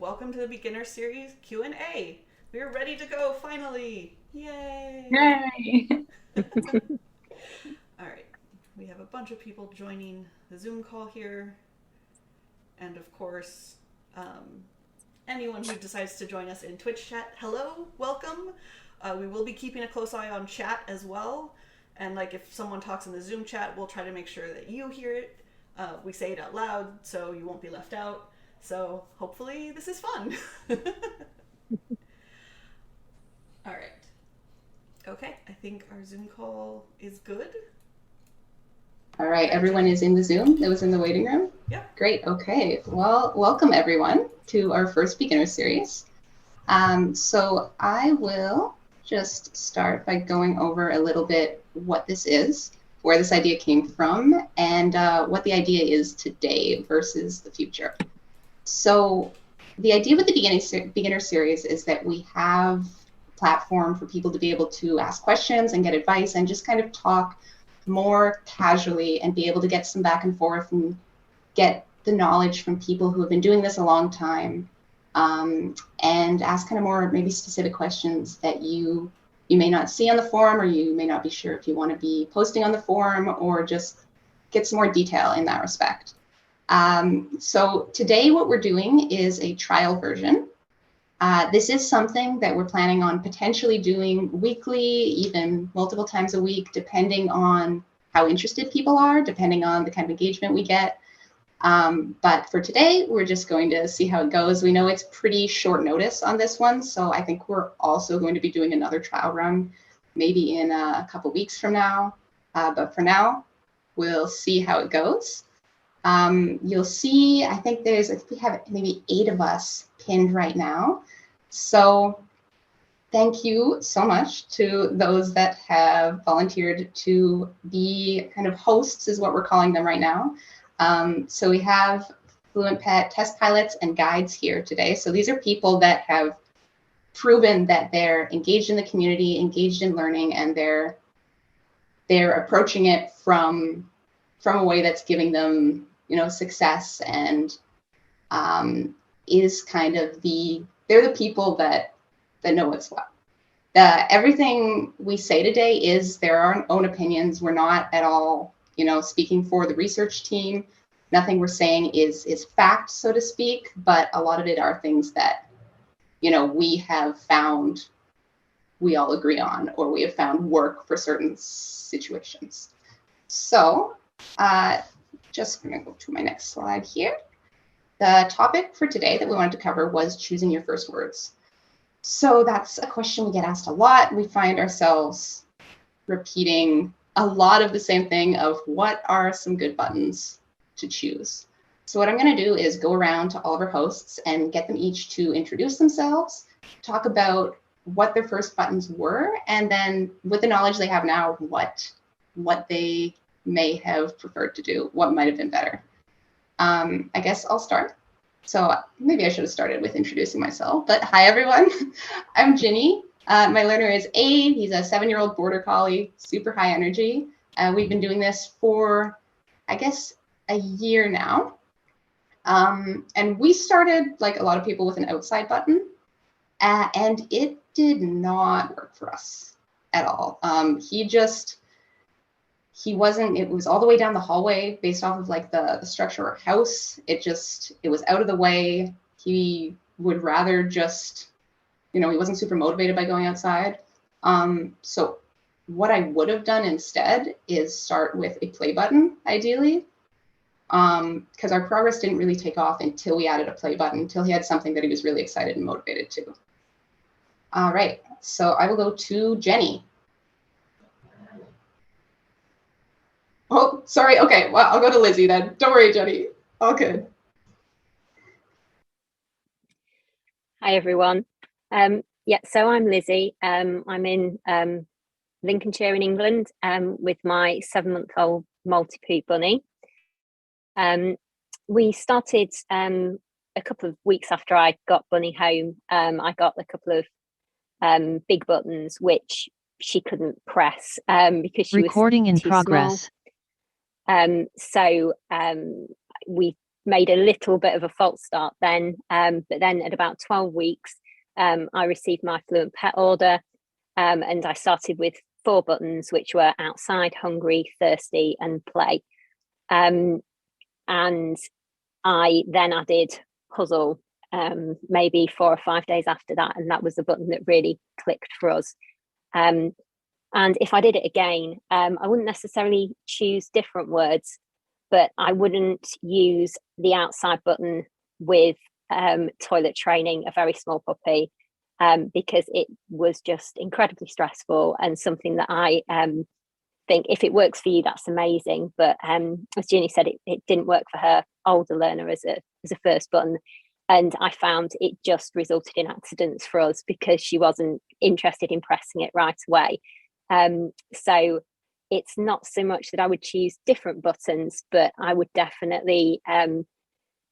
welcome to the beginner series Q&A. We're ready to go finally. Yay! Yay! All right. We have a bunch of people joining the Zoom call here. And of course, anyone who decides to join us in Twitch chat, hello, welcome. We will be keeping a close eye on chat as well. And like if someone talks in the Zoom chat, we'll try to make sure that you hear it. We say it out loud so you won't be left out. So hopefully this is fun. All right. Okay, I think our Zoom call is good. All right, everyone is in the Zoom that was in the waiting room? Yep. Great, okay. Well, welcome everyone to our first beginner series. So I will just start by going over a little bit what this is, where this idea came from, and what the idea is today versus the future. So the idea with the beginner series is that we have a platform for people to be able to ask questions and get advice and just kind of talk more casually and be able to get some back and forth and get the knowledge from people who have been doing this a long time, and ask kind of more maybe specific questions that you may not see on the forum, or you may not be sure if you want to be posting on the forum, or just get some more detail in that respect. So today what we're doing is a trial version. This is something that we're planning on potentially doing weekly, even multiple times a week, depending on how interested people are, depending on the kind of engagement we get. But for today, we're just going to see how it goes. We know it's pretty short notice on this one, so I think we're also going to be doing another trial run maybe in a couple weeks from now. But for now, we'll see how it goes. You'll see, I think we have maybe 8 of us pinned right now. So thank you so much to those that have volunteered to be kind of hosts, is what we're calling them right now. So we have Fluent Pet test pilots and guides here today. So these are people that have proven that they're engaged in the community, engaged in learning, and they're approaching it from a way that's giving them, success, and is kind of they're the people that know what's what. Everything we say today is their own opinions. We're not at all, speaking for the research team. Nothing we're saying is fact, so to speak, but a lot of it are things that, we have found we all agree on, or we have found work for certain situations. So just going to go to my next slide here. The topic for today that we wanted to cover was choosing your first words. So that's a question we get asked a lot. We find ourselves repeating a lot of the same thing of what are some good buttons to choose. So what I'm going to do is go around to all of our hosts and get them each to introduce themselves, talk about what their first buttons were, and then with the knowledge they have now, what they may have preferred to do, what might have been better. I guess I'll start. So maybe I should have started with introducing myself, but hi everyone. I'm Ginny. My learner is Abe. He's a 7-year-old border collie, super high energy. We've been doing this for, I guess, a year now. And we started, like a lot of people, with an outside button, and it did not work for us at all. It was all the way down the hallway based off of like the structure of our house. It was out of the way. He would rather just, he wasn't super motivated by going outside. So what I would have done instead is start with a play button, ideally, because our progress didn't really take off until we added a play button, until he had something that he was really excited and motivated to. All right, so I will go to Jenny. Oh, sorry. Okay, well, I'll go to Lizzy then. Don't worry, Jenny. All good. Hi, everyone. So I'm Lizzy. I'm in Lincolnshire in England with my 7-month-old Maltipoo bunny. We started a couple of weeks after I got Bunny home. I got a couple of big buttons, which she couldn't press because she Recording was in too progress. small. So we made a little bit of a false start then, but then at about 12 weeks, I received my Fluent Pet order, and I started with 4 buttons, which were outside, hungry, thirsty, and play. And I then added puzzle, maybe 4 or 5 days after that, and that was the button that really clicked for us. And if I did it again, I wouldn't necessarily choose different words, but I wouldn't use the outside button with toilet training a very small puppy, because it was just incredibly stressful, and something that I think if it works for you, that's amazing. But as Ginny said, it didn't work for her older learner as a first button. And I found it just resulted in accidents for us because she wasn't interested in pressing it right away. So it's not so much that I would choose different buttons, but I would definitely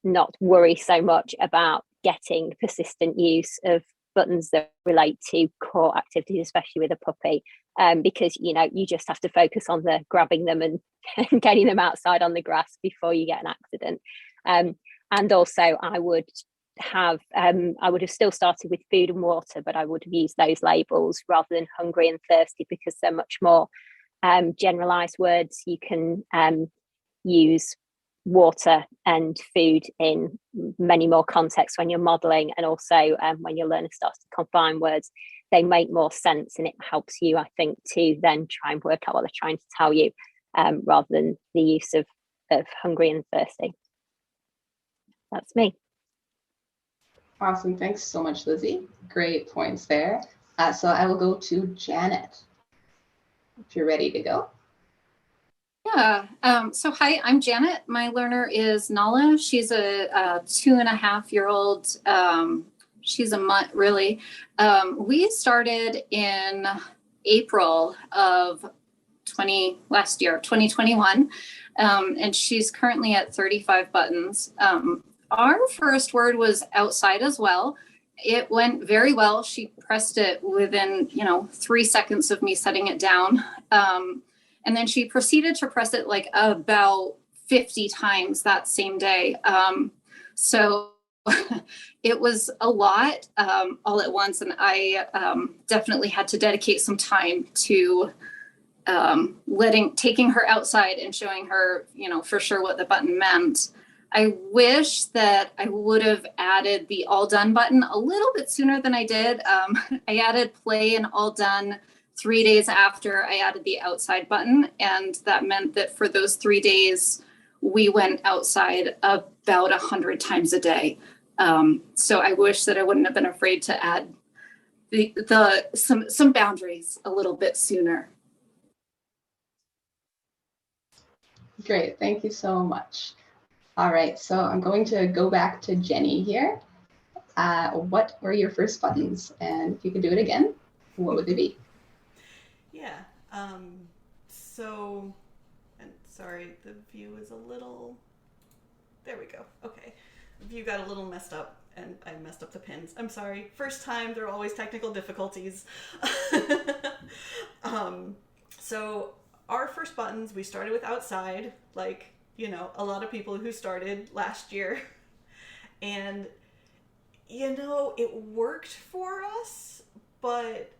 not worry so much about getting persistent use of buttons that relate to core activities, especially with a puppy, because you just have to focus on the grabbing them and getting them outside on the grass before you get an accident. And also I would have still started with food and water, but I would have used those labels rather than hungry and thirsty, because they're much more generalized words. You can use water and food in many more contexts when you're modeling, and also when your learner starts to combine words, they make more sense, and it helps you, I think, to then try and work out what they're trying to tell you, rather than the use of hungry and thirsty. That's me. Awesome. Thanks so much, Lizzy. Great points there. So I will go to Janet, if you're ready to go. Yeah. So hi, I'm Janet. My learner is Nala. She's a 2.5-year-old. She's a mutt, really. We started in April of last year, 2021. And she's currently at 35 buttons. Our first word was outside as well. It went very well. She pressed it within, 3 seconds of me setting it down. And then she proceeded to press it like about 50 times that same day. So it was a lot all at once. And I definitely had to dedicate some time to taking her outside and showing her, for sure what the button meant. I wish that I would have added the all done button a little bit sooner than I did. I added play and all done 3 days after I added the outside button. And that meant that for those 3 days, we went outside about 100 times a day. So I wish that I wouldn't have been afraid to add some boundaries a little bit sooner. Great. Thank you so much. All right, so I'm going to go back to Jenny here. What were your first buttons? And if you could do it again, what would they be? Yeah, so, and sorry, the view is a little, there we go, okay. The view got a little messed up, and I messed up the pins. I'm sorry, first time, there are always technical difficulties. So our first buttons, we started with outside, like, a lot of people who started last year. And, it worked for us, but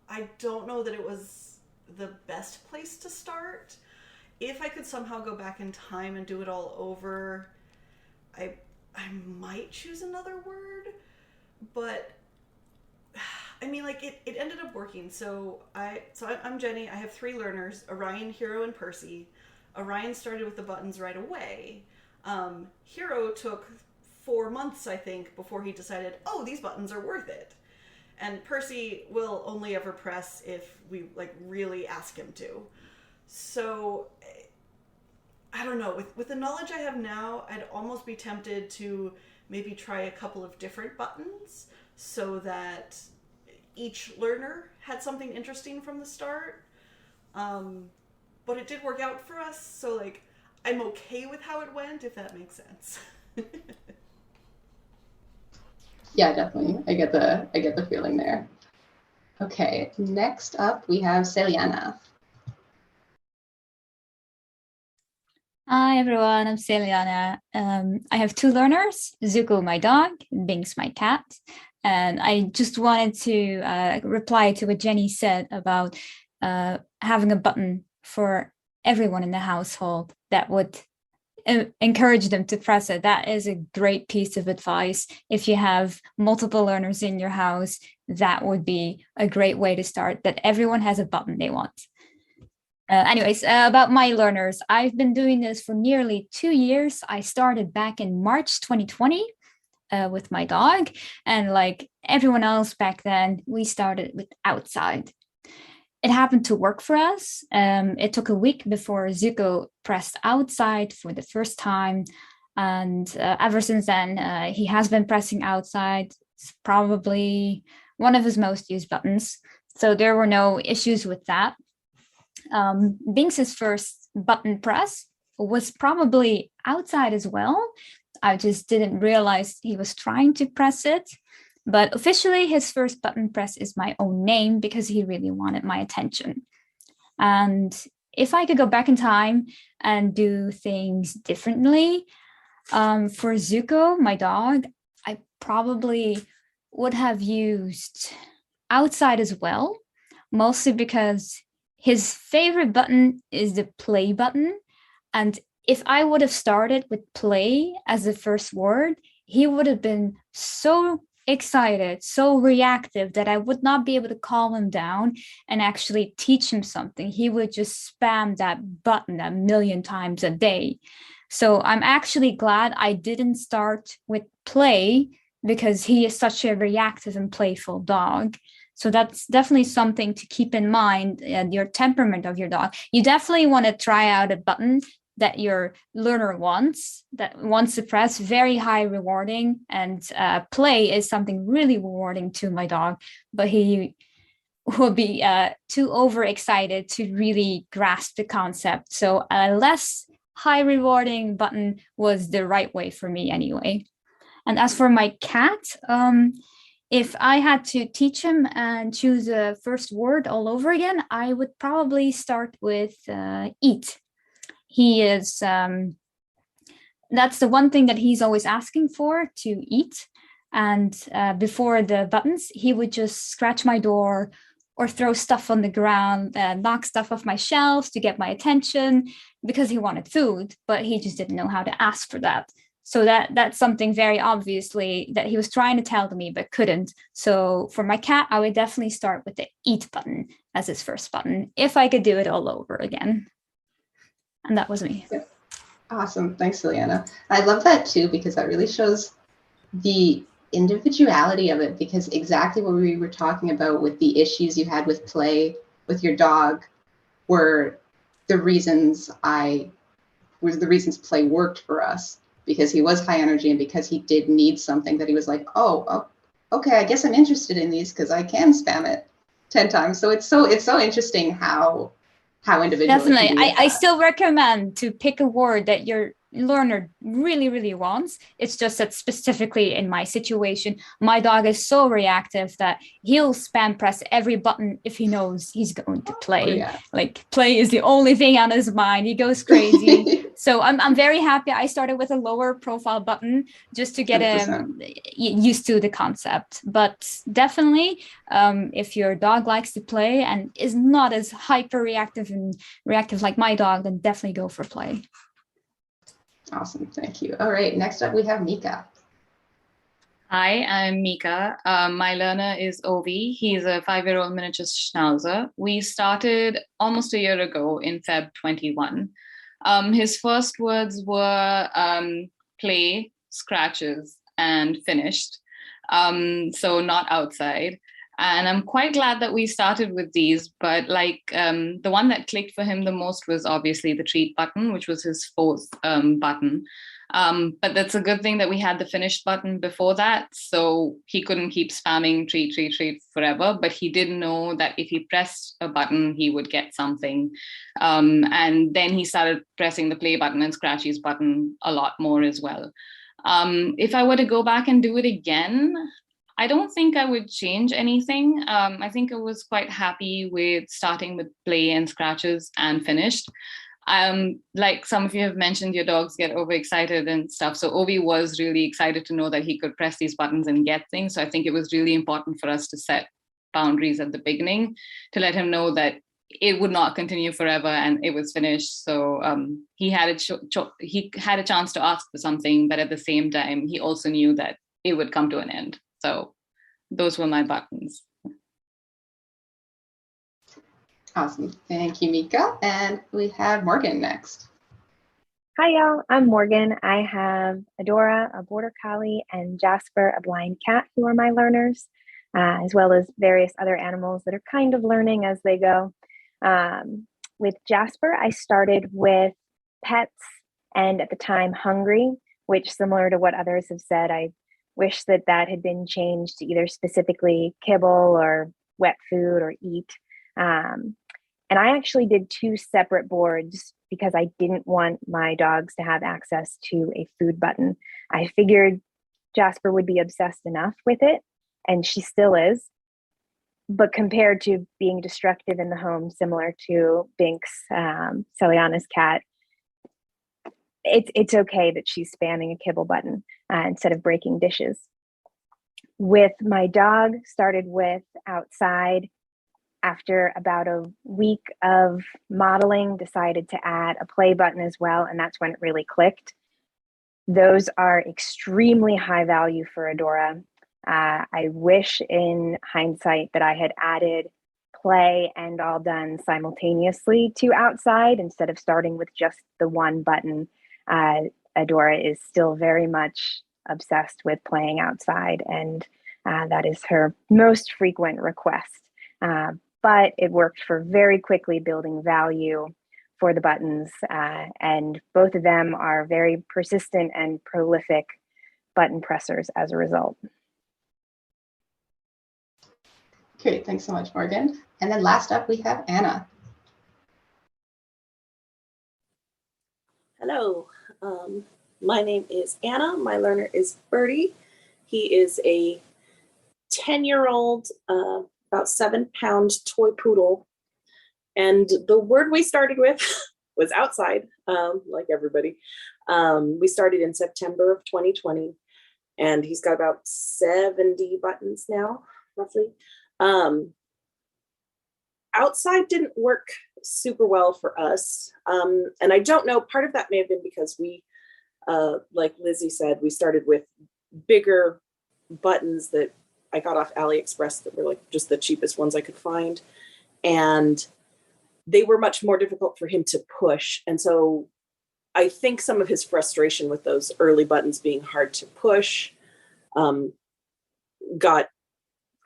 I don't know that it was the best place to start. If I could somehow go back in time and do it all over, I might choose another word, but it ended up working. So I'm Jenny. I have 3 learners, Orion, Hero, and Percy. Orion started with the buttons right away. Hero took 4 months, I think, before he decided, oh, these buttons are worth it. And Percy will only ever press if we really ask him to. So I don't know, with the knowledge I have now, I'd almost be tempted to maybe try a couple of different buttons so that each learner had something interesting from the start. But it did work out for us, so I'm okay with how it went, if that makes sense. Yeah, definitely. I get the feeling there. Okay, next up we have Celiana. Hi everyone, I'm Celiana. I have two learners, Zuko, my dog, and Binks, my cat. And I just wanted to reply to what Jenny said about having a button for everyone in the household that would encourage them to press it. That is a great piece of advice. If you have multiple learners in your house, that would be a great way to start, that everyone has a button they want. Anyways, about my learners, I've been doing this for nearly 2 years. I started back in March 2020 with my dog. And like everyone else back then, we started with outside. It happened to work for us. It took a week before Zuko pressed outside for the first time. And ever since then, he has been pressing outside. It's probably one of his most used buttons. So there were no issues with that. Binks's first button press was probably outside as well. I just didn't realize he was trying to press it. But officially, his first button press is my own name because he really wanted my attention. And if I could go back in time and do things differently, for Zuko, my dog, I probably would have used outside as well, mostly because his favorite button is the play button. And if I would have started with play as the first word, he would have been so excited, so reactive that I would not be able to calm him down and actually teach him something. He would just spam that button a million times a day. So I'm actually glad I didn't start with play because he is such a reactive and playful dog. So that's definitely something to keep in mind, your temperament of your dog. You definitely want to try out a button that your learner wants to press, very high rewarding. And play is something really rewarding to my dog, but he will be too overexcited to really grasp the concept. So a less high rewarding button was the right way for me anyway. And as for my cat, if I had to teach him and choose a first word all over again, I would probably start with eat. He is, that's the one thing that he's always asking for, to eat. And before the buttons, he would just scratch my door or throw stuff on the ground, knock stuff off my shelves to get my attention because he wanted food, but he just didn't know how to ask for that. So that's something very obviously that he was trying to tell to me, but couldn't. So for my cat, I would definitely start with the eat button as his first button, if I could do it all over again. And that was me. Yeah. Awesome. Thanks, Ileana. I love that too, because that really shows the individuality of it, because exactly what we were talking about with the issues you had with play with your dog were the reasons play worked for us, because he was high energy and because he did need something that he was like, oh, okay, I guess I'm interested in these because I can spam it 10 times. So it's so interesting how individual. Definitely. I still recommend to pick a word that your learner really, really wants. It's just that specifically in my situation, my dog is so reactive that he'll spam press every button if he knows he's going to play. Oh, yeah. Like play is the only thing on his mind. He goes crazy. So I'm very happy I started with a lower profile button just to get him used to the concept. But definitely, if your dog likes to play and is not as hyper reactive like my dog, then definitely go for play. Awesome, thank you. All right, next up we have Mika. Hi, I'm Mika. My learner is Ovi. He's a 5-year-old miniature schnauzer. We started almost a year ago in Feb 21. His first words were play, scratches, and finished. So not outside. And I'm quite glad that we started with these, but the one that clicked for him the most was obviously the treat button, which was his fourth button. But that's a good thing that we had the finished button before that, so he couldn't keep spamming treat, treat, treat forever, but he did know that if he pressed a button, he would get something. And then he started pressing the play button and scratchies button a lot more as well. If I were to go back and do it again, I don't think I would change anything. I think I was quite happy with starting with play and scratches and finished. like some of you have mentioned, your dogs get overexcited and stuff. So Ovi was really excited to know that he could press these buttons and get things. So I think it was really important for us to set boundaries at the beginning to let him know that it would not continue forever and it was finished. So he had a chance to ask for something, but at the same time, he also knew that it would come to an end. So those were my buttons. Awesome. Thank you, Mika. And we have Morgan next. Hi, y'all. I'm Morgan. I have Adora, a border collie, and Jasper, a blind cat, who are my learners, as well as various other animals that are kind of learning as they go. With Jasper, I started with pets and at the time hungry, which, similar to what others have said, I wish that had been changed to either specifically kibble or wet food or eat. And I actually did 2 separate boards because I didn't want my dogs to have access to a food button. I figured Jasper would be obsessed enough with it, and she still is. But compared to being destructive in the home, similar to Binks, Celiana's cat, it's okay that she's spamming a kibble button instead of breaking dishes. With my dog, started with outside. After about a week of modeling, decided to add a play button as well, and that's when it really clicked. Those are extremely high value for Adora. I wish in hindsight that I had added play and all done simultaneously to outside instead of starting with just the one button. Adora is still very much obsessed with playing outside, and that is her most frequent request. But it worked for very quickly building value for the buttons, and both of them are very persistent and prolific button pressers as a result. Great, thanks so much, Morgan. And then last up, we have Anna. Hello, my name is Anna. My learner is Birdie. He is a 10-year-old, about 7-pound toy poodle. And the word we started with was outside, like everybody. We started in September of 2020, and he's got about 70 buttons now, roughly. Outside didn't work super well for us. And I don't know, part of that may have been because we, like Lizzy said, we started with bigger buttons that I got off AliExpress that were like just the cheapest ones I could find. And they were much more difficult for him to push. And so I think some of his frustration with those early buttons being hard to push got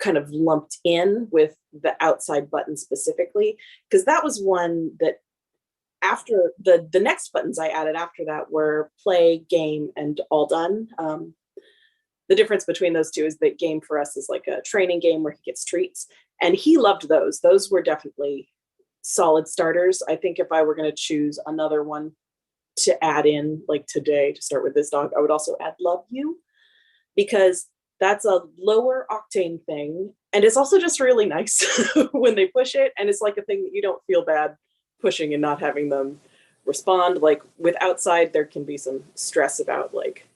kind of lumped in with the outside button specifically, because that was one that after the next buttons I added after that were play, game, and all done. The difference between those two is that game for us is like a training game where he gets treats, and he loved those. Those were definitely solid starters. I think if I were going to choose another one to add in like today to start with this dog, I would also add Love You, because that's a lower octane thing. And it's also just really nice when they push it. And it's like a thing that you don't feel bad pushing and not having them respond. Like with outside, there can be some stress about like,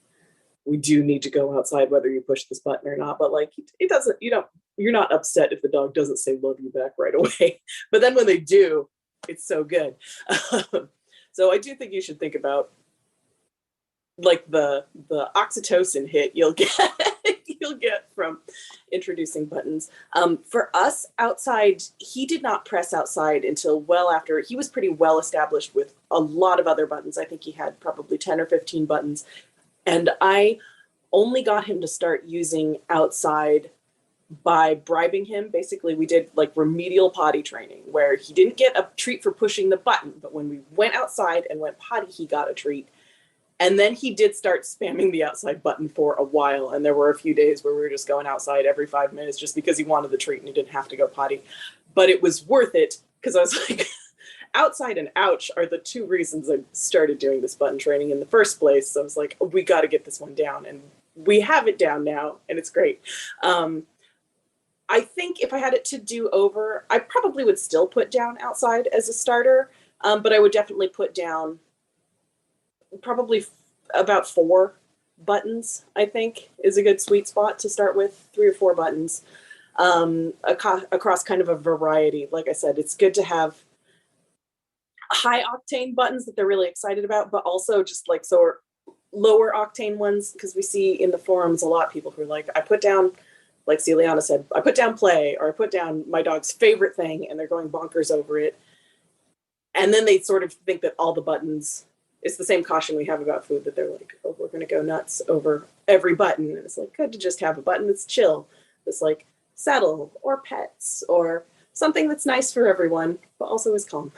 we do need to go outside whether you push this button or not, but like it doesn't, you're not upset if the dog doesn't say love you back right away. But then when they do, it's so good. So I do think you should think about like the oxytocin hit you'll get from introducing buttons. For us outside, he did not press outside until well after. He was pretty well established with a lot of other buttons. I think he had probably 10 or 15 buttons. And I only got him to start using outside by bribing him. Basically, we did like remedial potty training where he didn't get a treat for pushing the button, but when we went outside and went potty, he got a treat. And then he did start spamming the outside button for a while. And there were a few days where we were just going outside every 5 minutes just because he wanted the treat and he didn't have to go potty. But it was worth it because I was like, outside and ouch are the two reasons I started doing this button training in the first place. So I was like, oh, we got to get this one down. And we have it down now and it's great. I think if I had it to do over, I probably would still put down outside as a starter, But I would definitely put down probably about 4 buttons, I think, is a good sweet spot to start with. 3 or 4 buttons across kind of a variety. Like I said, it's good to have high octane buttons that they're really excited about, but also just like lower octane ones, because we see in the forums a lot of people who are like, I put down, like Celiana said, I put down play, or I put down my dog's favorite thing, and they're going bonkers over it. And then they sort of think that all the buttons, it's the same caution we have about food, that they're like, oh, we're going to go nuts over every button. And it's like, good to just have a button that's chill. That's like saddle or pets or something that's nice for everyone, but also is calm.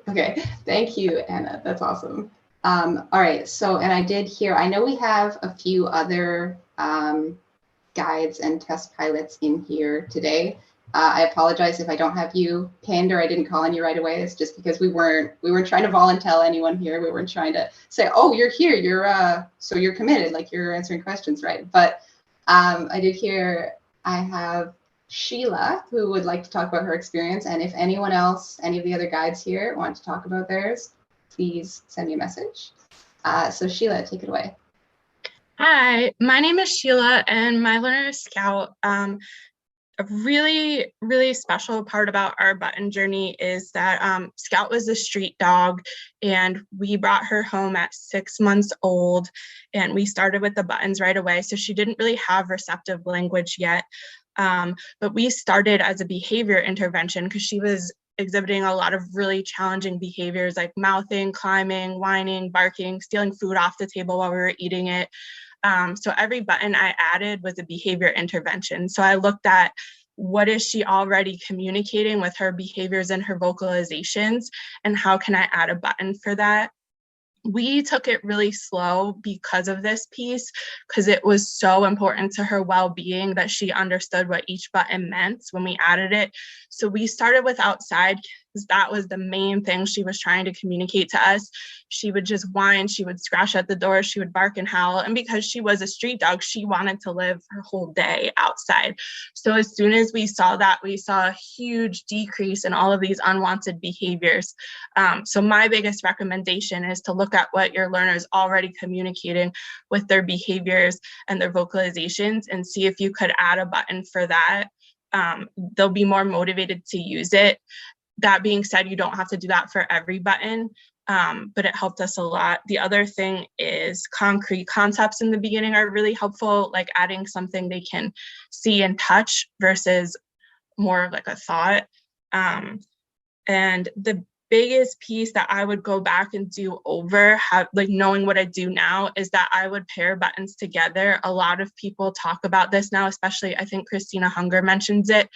Okay, thank you, Anna. That's awesome. All right, so, and I did hear, I know we have a few other guides and test pilots in here today. I apologize if I don't have you pinned or I didn't call on you right away. It's just because we weren't trying to volunteer anyone here. We weren't trying to say, oh, you're here, so you're committed, like you're answering questions, right? But I did hear I have Sheila, who would like to talk about her experience. And if anyone else, any of the other guides here want to talk about theirs, please send me a message. So Sheila, take it away. Hi, my name is Sheila and my learner is Scout. A really, really special part about our button journey is that Scout was a street dog and we brought her home at 6 months old and we started with the buttons right away. So she didn't really have receptive language yet. But we started as a behavior intervention because she was exhibiting a lot of really challenging behaviors like mouthing, climbing, whining, barking, stealing food off the table while we were eating it. So every button I added was a behavior intervention. So I looked at what is she already communicating with her behaviors and her vocalizations, and how can I add a button for that? We took it really slow because of this piece, because it was so important to her well-being that she understood what each button meant when we added it. So we started with outside because that was the main thing she was trying to communicate to us. She would just whine, she would scratch at the door, she would bark and howl. And because she was a street dog, she wanted to live her whole day outside. So as soon as we saw that, we saw a huge decrease in all of these unwanted behaviors. So my biggest recommendation is to look at what your learner is already communicating with their behaviors and their vocalizations and see if you could add a button for that. They'll be more motivated to use it. That being said, you don't have to do that for every button, but it helped us a lot. The other thing is concrete concepts in the beginning are really helpful, like adding something they can see and touch versus more of like a thought. And the biggest piece that I would go back and do over, like knowing what I do now, is that I would pair buttons together. A lot of people talk about this now, especially I think Christina Hunger mentions it,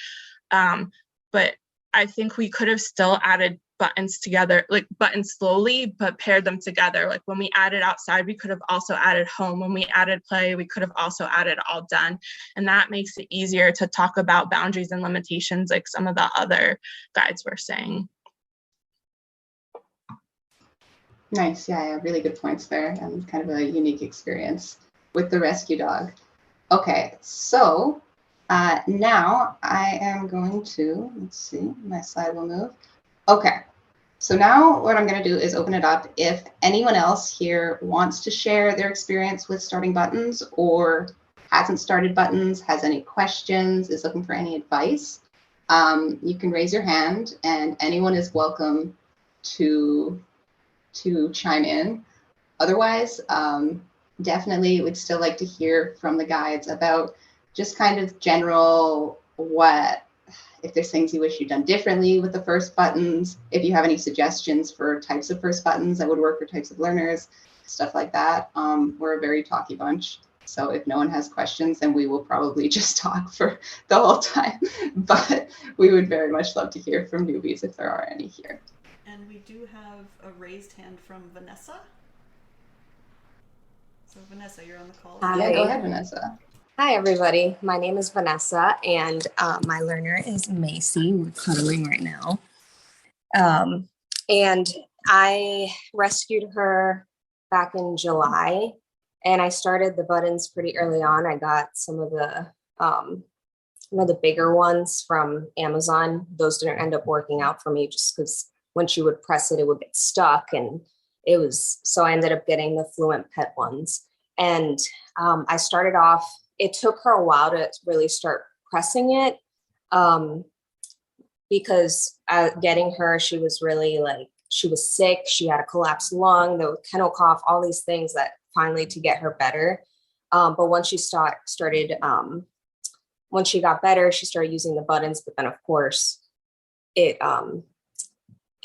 but I think we could have still added buttons together, like buttons slowly, but paired them together. Like when we added outside, we could have also added home. When we added play, we could have also added all done. And that makes it easier to talk about boundaries and limitations like some of the other guides were saying. Nice, yeah, really good points there, and kind of a unique experience with the rescue dog. Okay, so now I am going to, let's see, my slide will move. Okay, so now what I'm going to do is open it up. If anyone else here wants to share their experience with starting buttons or hasn't started buttons, has any questions, is looking for any advice, you can raise your hand and anyone is welcome to chime in. Otherwise, definitely would still like to hear from the guides about just kind of general if there's things you wish you'd done differently with the first buttons, if you have any suggestions for types of first buttons that would work for types of learners, stuff like that. We're a very talky bunch. So if no one has questions, then we will probably just talk for the whole time. But we would very much love to hear from newbies if there are any here. And we do have a raised hand from Vanessa. So Vanessa, you're on the call. Yeah, go ahead, Vanessa. Hi, everybody. My name is Vanessa, and my learner is Macy. We're cuddling right now. And I rescued her back in July, and I started the buttons pretty early on. I got some of the one of the bigger ones from Amazon. Those didn't end up working out for me just because when she would press it, it would get stuck. And so I ended up getting the Fluent Pet ones. And I started off, it took her a while to really start pressing it because getting her, she was really like, she was sick. She had a collapsed lung, the kennel cough, all these things that finally to get her better. But once she once she got better, she started using the buttons, but then of course it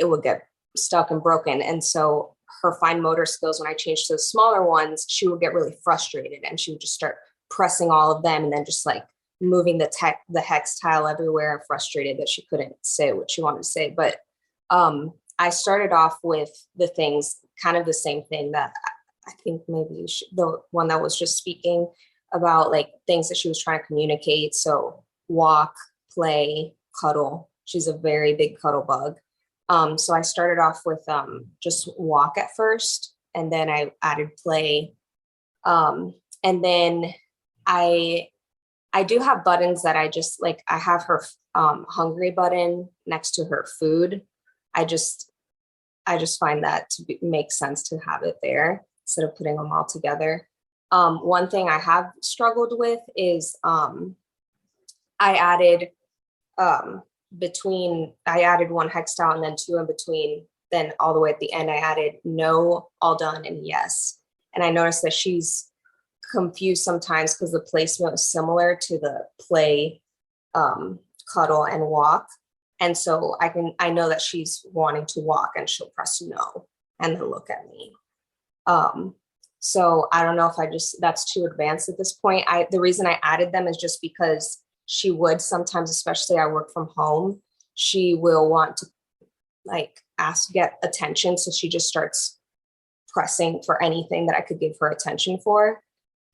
would get stuck and broken. And so her fine motor skills, when I changed to the smaller ones, she would get really frustrated and she would just start pressing all of them and then just like moving the hex tile everywhere, frustrated that she couldn't say what she wanted to say. But I started off with the things, kind of the same thing that I think maybe the one that was just speaking about, like things that she was trying to communicate. So walk, play, cuddle. She's a very big cuddle bug. So I started off with just walk at first, and then I added play. And then I do have buttons that I just like. I have her hungry button next to her food. I just find that to make sense to have it there instead of putting them all together. One thing I have struggled with is I added one hex tile and then two in between. Then all the way at the end, I added no, all done, and yes. And I noticed that she's confused sometimes because the placement was similar to the play, cuddle, and walk. And so I know that she's wanting to walk and she'll press no and then look at me. So I don't know if that's too advanced at this point. The reason I added them is just because she would sometimes, especially I work from home, she will want to like get attention. So she just starts pressing for anything that I could give her attention for.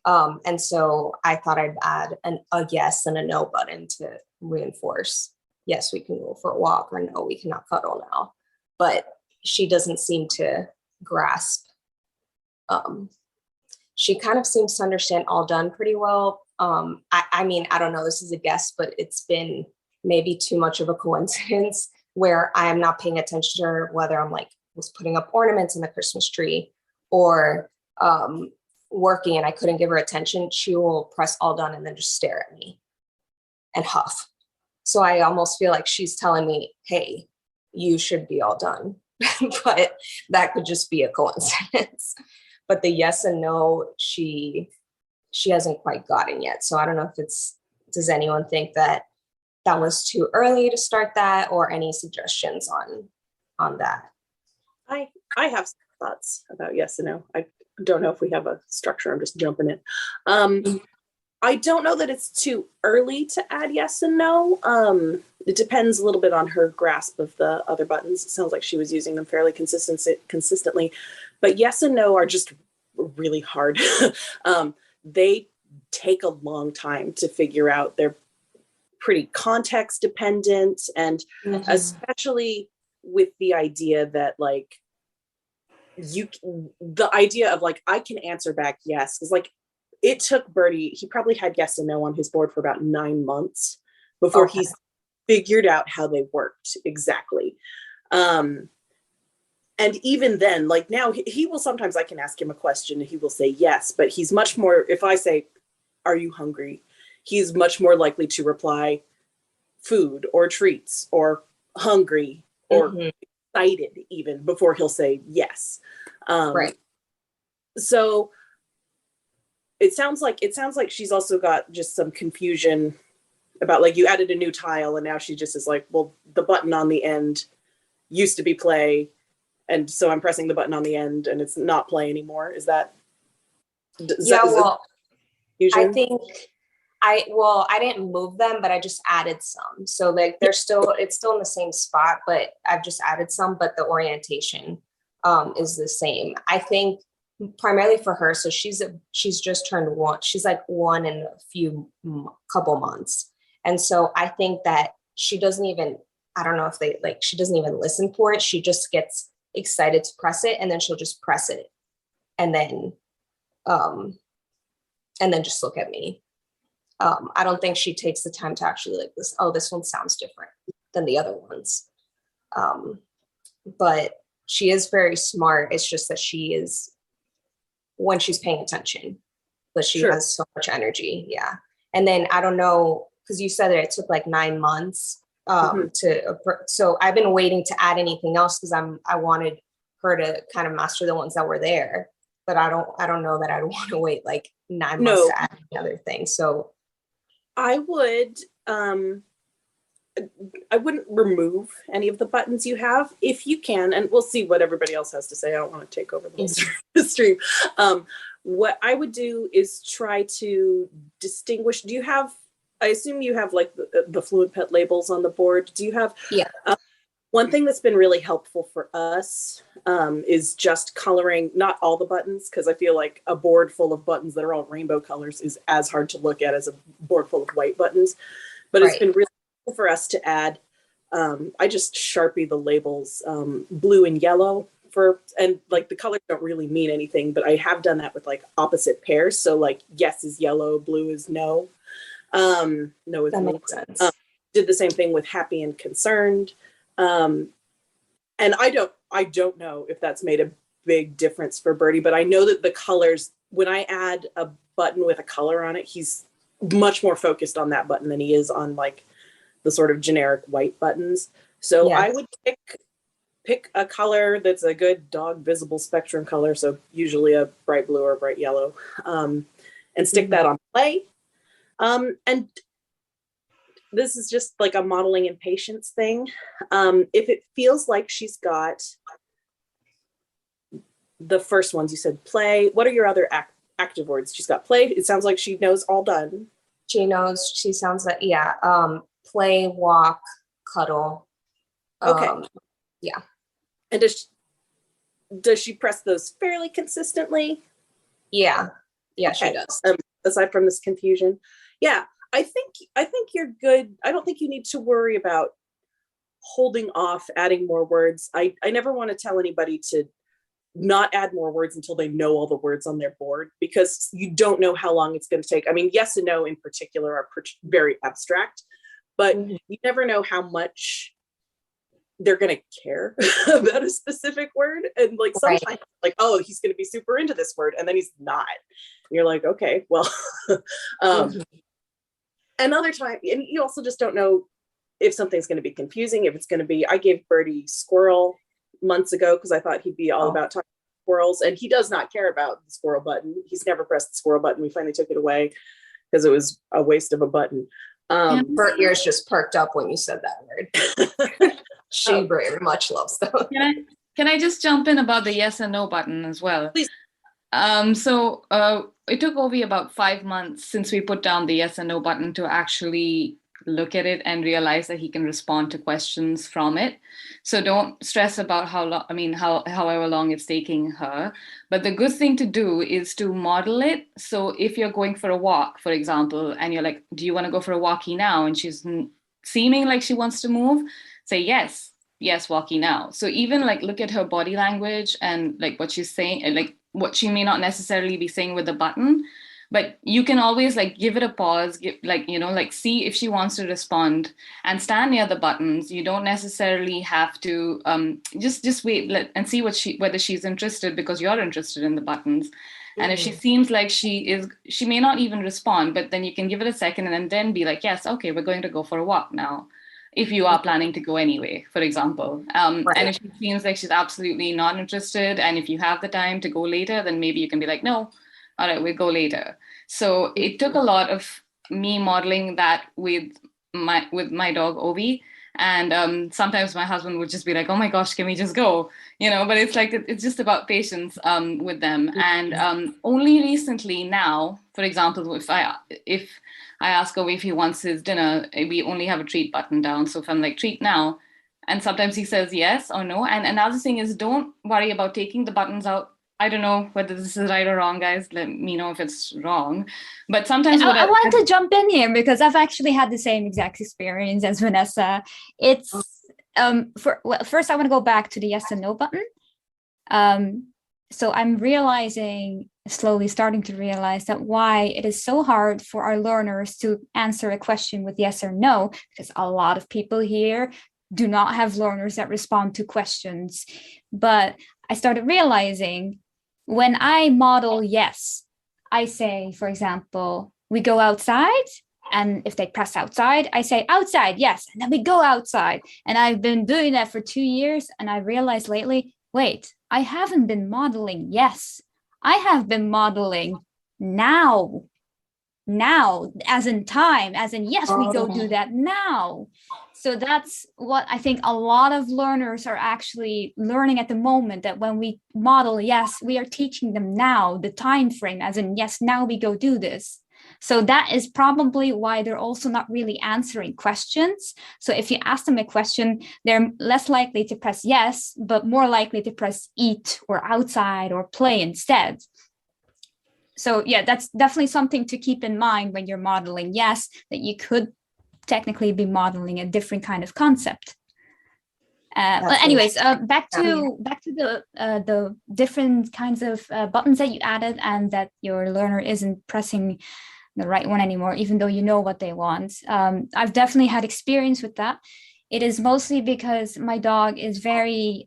And so I thought I'd add a yes and a no button to reinforce. Yes, we can go for a walk, or no, we cannot cuddle now. But she doesn't seem to grasp. She kind of seems to understand all done pretty well. I mean, I don't know, this is a guess, but it's been maybe too much of a coincidence where I am not paying attention to her, whether I'm like was putting up ornaments in the Christmas tree or working and I couldn't give her attention. She will press all done and then just stare at me and huff. So I almost feel like she's telling me, hey, you should be all done. But that could just be a coincidence. But the yes and no, she hasn't quite gotten yet. So I don't know if does anyone think that was too early to start that, or any suggestions on that? I have some thoughts about yes and no. I don't know if we have a structure. I'm just jumping in. I don't know that it's too early to add yes and no. It depends a little bit on her grasp of the other buttons. It sounds like she was using them fairly consistently, but yes and no are just really hard. They take a long time to figure out. They're pretty context dependent, and especially with the idea that like the idea of like I can answer back yes, because like it took Birdie, he probably had yes and no on his board for about 9 months before he's figured out how they worked exactly. And even then, like now he will sometimes, I can ask him a question and he will say yes, but he's much more, if I say, are you hungry? He's much more likely to reply food or treats or hungry or excited even before he'll say yes. Right. So it sounds like she's also got just some confusion about like you added a new tile and now she just is like, well, the button on the end used to be play, and so I'm pressing the button on the end and it's not play anymore. Is that? I think I didn't move them, but I just added some. So like it's still in the same spot, but I've just added some, but the orientation is the same. I think primarily for her. So she's just turned one. She's like one in a couple months. And so I think that she doesn't even, I don't know if she doesn't even listen for it. She just gets excited to press it, and then she'll just press it and then just look at me. I don't think she takes the time to actually like this. Oh, this one sounds different than the other ones. But she is very smart. It's just that she is, when she's paying attention, but she has so much energy. Yeah. And then I don't know, because you said that it took like 9 months so I've been waiting to add anything else because I wanted her to kind of master the ones that were there, but I don't know that I'd want to wait like 9 months to add another thing. So I wouldn't remove any of the buttons you have if you can, and we'll see what everybody else has to say. I don't want to take over the whole stream. What I would do is try to distinguish. Do you have, I assume you have like the Fluent Pet labels on the board. Do you have? Yeah. One thing that's been really helpful for us is just coloring, not all the buttons, because I feel like a board full of buttons that are all rainbow colors is as hard to look at as a board full of white buttons. But it's been really helpful for us to add, I just Sharpie the labels blue and yellow and like the colors don't really mean anything, but I have done that with like opposite pairs. So like yes is yellow, blue is no. No is that no. makes sense. Did the same thing with happy and concerned. And I don't know if that's made a big difference for Birdie, but I know that the colors, when I add a button with a color on it, he's much more focused on that button than he is on like the sort of generic white buttons. So I would pick a color that's a good dog visible spectrum color. So usually a bright blue or bright yellow, and stick that on play. And this is just like a modeling and patience thing. If it feels like she's got the first ones, you said play. What are your other active words? She's got play. It sounds like she knows all done. She knows, she sounds like, play, walk, cuddle. Okay. Yeah. And does she press those fairly consistently? Yeah. Yeah, okay. She does. Aside from this confusion. Yeah. I think you're good. I don't think you need to worry about holding off adding more words. I never want to tell anybody to not add more words until they know all the words on their board, because you don't know how long it's going to take. I mean, yes and no in particular are very abstract, but you never know how much they're going to care about a specific word. And like sometimes like, oh, he's going to be super into this word, and then he's not. And you're like, okay, well, another time, and you also just don't know if something's going to be confusing, if it's going to be, I gave Birdie squirrel months ago because I thought he'd be all about talking squirrels, and he does not care about the squirrel button. He's never pressed the squirrel button. We finally took it away because it was a waste of a button. Her ears just perked up when you said that word. She very much loves them. Can I just jump in about the yes and no button as well? Please. So it took Ovi about 5 months since we put down the yes and no button to actually look at it and realize that he can respond to questions from it. So don't stress about however long it's taking her. But the good thing to do is to model it. So if you're going for a walk, for example, and you're like, do you want to go for a walkie now? And she's seeming like she wants to move, say yes, walkie now. So even like look at her body language and like what she's saying, and like what she may not necessarily be saying with the button. But you can always like give it a pause, see if she wants to respond and stand near the buttons. You don't necessarily have to just wait and see whether she's interested, because you're interested in the buttons. And if she seems like she may not even respond, but then you can give it a second and then be like, yes, okay, we're going to go for a walk now, if you are planning to go anyway, for example. And if she seems like she's absolutely not interested, and if you have the time to go later, then maybe you can be like, no, all right, we'll go later. So it took a lot of me modeling that with my dog Ovi. And sometimes my husband would just be like, oh my gosh, can we just go? But it's like, it's just about patience with them. And only recently now, for example, if I ask Ovi if he wants his dinner, we only have a treat button down. So if I'm like, treat now, and sometimes he says yes or no. And another thing is, don't worry about taking the buttons out. I don't know whether this is right or wrong, guys. Let me know if it's wrong. But sometimes I want to jump in here because I've actually had the same exact experience as Vanessa. It's first I want to go back to the yes and no button. So I'm slowly starting to realize that why it is so hard for our learners to answer a question with yes or no, because a lot of people here do not have learners that respond to questions. But I started realizing when I model yes, I say, for example, we go outside. And if they press outside, I say outside, yes. And then we go outside. And I've been doing that for 2 years. And I realized lately, wait, I haven't been modeling yes. I have been modeling now, as in time, as in yes, we go do that now. So that's what I think a lot of learners are actually learning at the moment, that when we model yes, we are teaching them now, the time frame, as in yes, now we go do this. So that is probably why they're also not really answering questions. So if you ask them a question, they're less likely to press yes, but more likely to press eat or outside or play instead. So yeah, that's definitely something to keep in mind when you're modeling yes, that you could technically be modeling a different kind of concept. But anyways, back to the different kinds of buttons that you added, and that your learner isn't pressing the right one anymore, even though you know what they want. I've definitely had experience with that. It is mostly because my dog is very,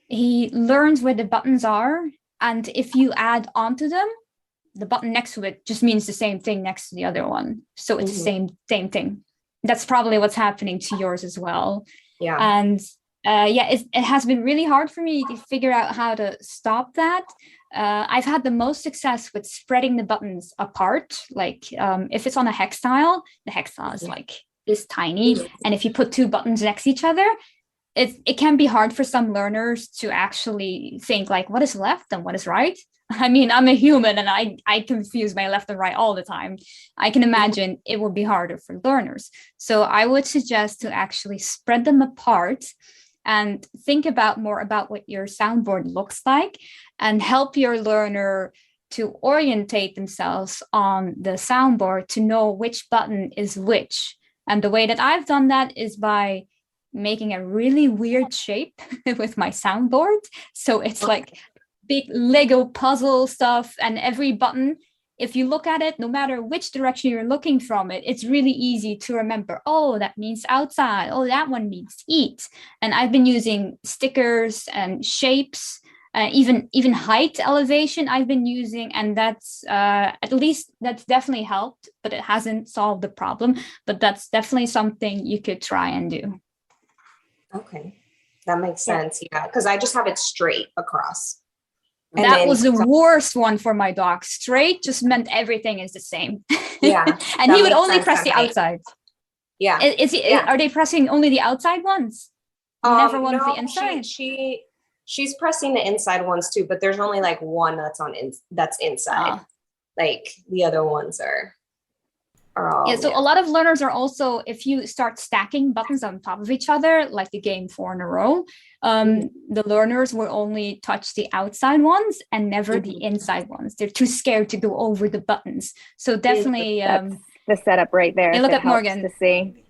he learns where the buttons are. And if you add onto them, the button next to it just means the same thing next to the other one. So it's the same thing. That's probably what's happening to yours as well. Yeah. And it has been really hard for me to figure out how to stop that. I've had the most success with spreading the buttons apart. Like if it's on a hex tile, the hex tile is like this tiny. And if you put two buttons next to each other, it can be hard for some learners to actually think like, what is left and what is right? I mean, I'm a human and I confuse my left and right all the time. I can imagine it would be harder for learners. So I would suggest to actually spread them apart and think more about what your soundboard looks like, and help your learner to orientate themselves on the soundboard to know which button is which. And the way that I've done that is by making a really weird shape with my soundboard. So it's like big Lego puzzle stuff, and every button, if you look at it, no matter which direction you're looking from it, it's really easy to remember, oh, that means outside. Oh, that one means eat. And I've been using stickers and shapes, even height elevation I've been using. And that's at least that's definitely helped, but it hasn't solved the problem. But that's definitely something you could try and do. Okay, that makes sense. Yeah, because I just have it straight across. And that was the worst one for my dog. Straight just meant everything is the same. Yeah. And he would only press the outside. Yeah. Are they pressing only the outside ones? Never one of the inside? She's pressing the inside ones too, but there's only like one that's inside. Like the other ones are all. Yeah, so a lot of learners are also, if you start stacking buttons on top of each other, like the game 4 in a row, the learners will only touch the outside ones and never the inside ones. They're too scared to go over the buttons. So definitely the setup right there. Look at Morgan to see.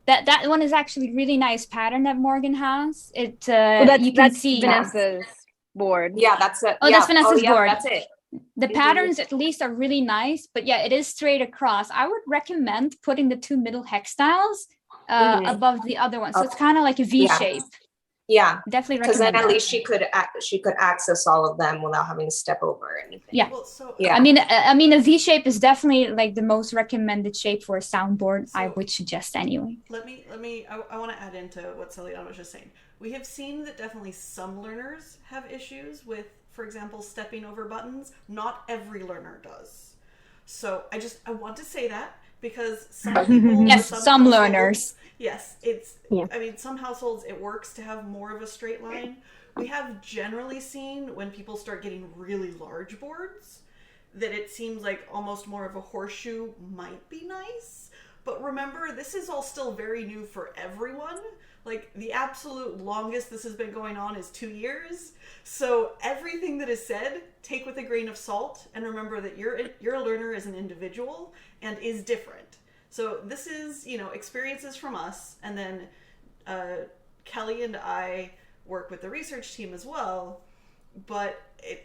That one is actually really nice pattern that Morgan has. It you can that's see Vanessa's board. Yeah, that's it. Oh, that's Vanessa's board. That's it. The patterns at least are really nice, but yeah, it is straight across. I would recommend putting the two middle hex tiles above the other one, so it's kind of like a V shape. Yeah, definitely recommend. Because then at least she could access all of them without having to step over anything. Yeah. Well, I mean, a V shape is definitely like the most recommended shape for a soundboard. So I would suggest anyway. Let me. I want to add into what Celiana was just saying. We have seen that definitely some learners have issues with, for example, stepping over buttons. Not every learner does. So I want to say that because some people, yes, some learners. Yes, I mean, some households it works to have more of a straight line. We have generally seen when people start getting really large boards that it seems like almost more of a horseshoe might be nice. But remember, this is all still very new for everyone. Like the absolute longest this has been going on is 2 years. So everything that is said, take with a grain of salt, and remember that your learner is an individual and is different. So this is, experiences from us, and then Kelly and I work with the research team as well.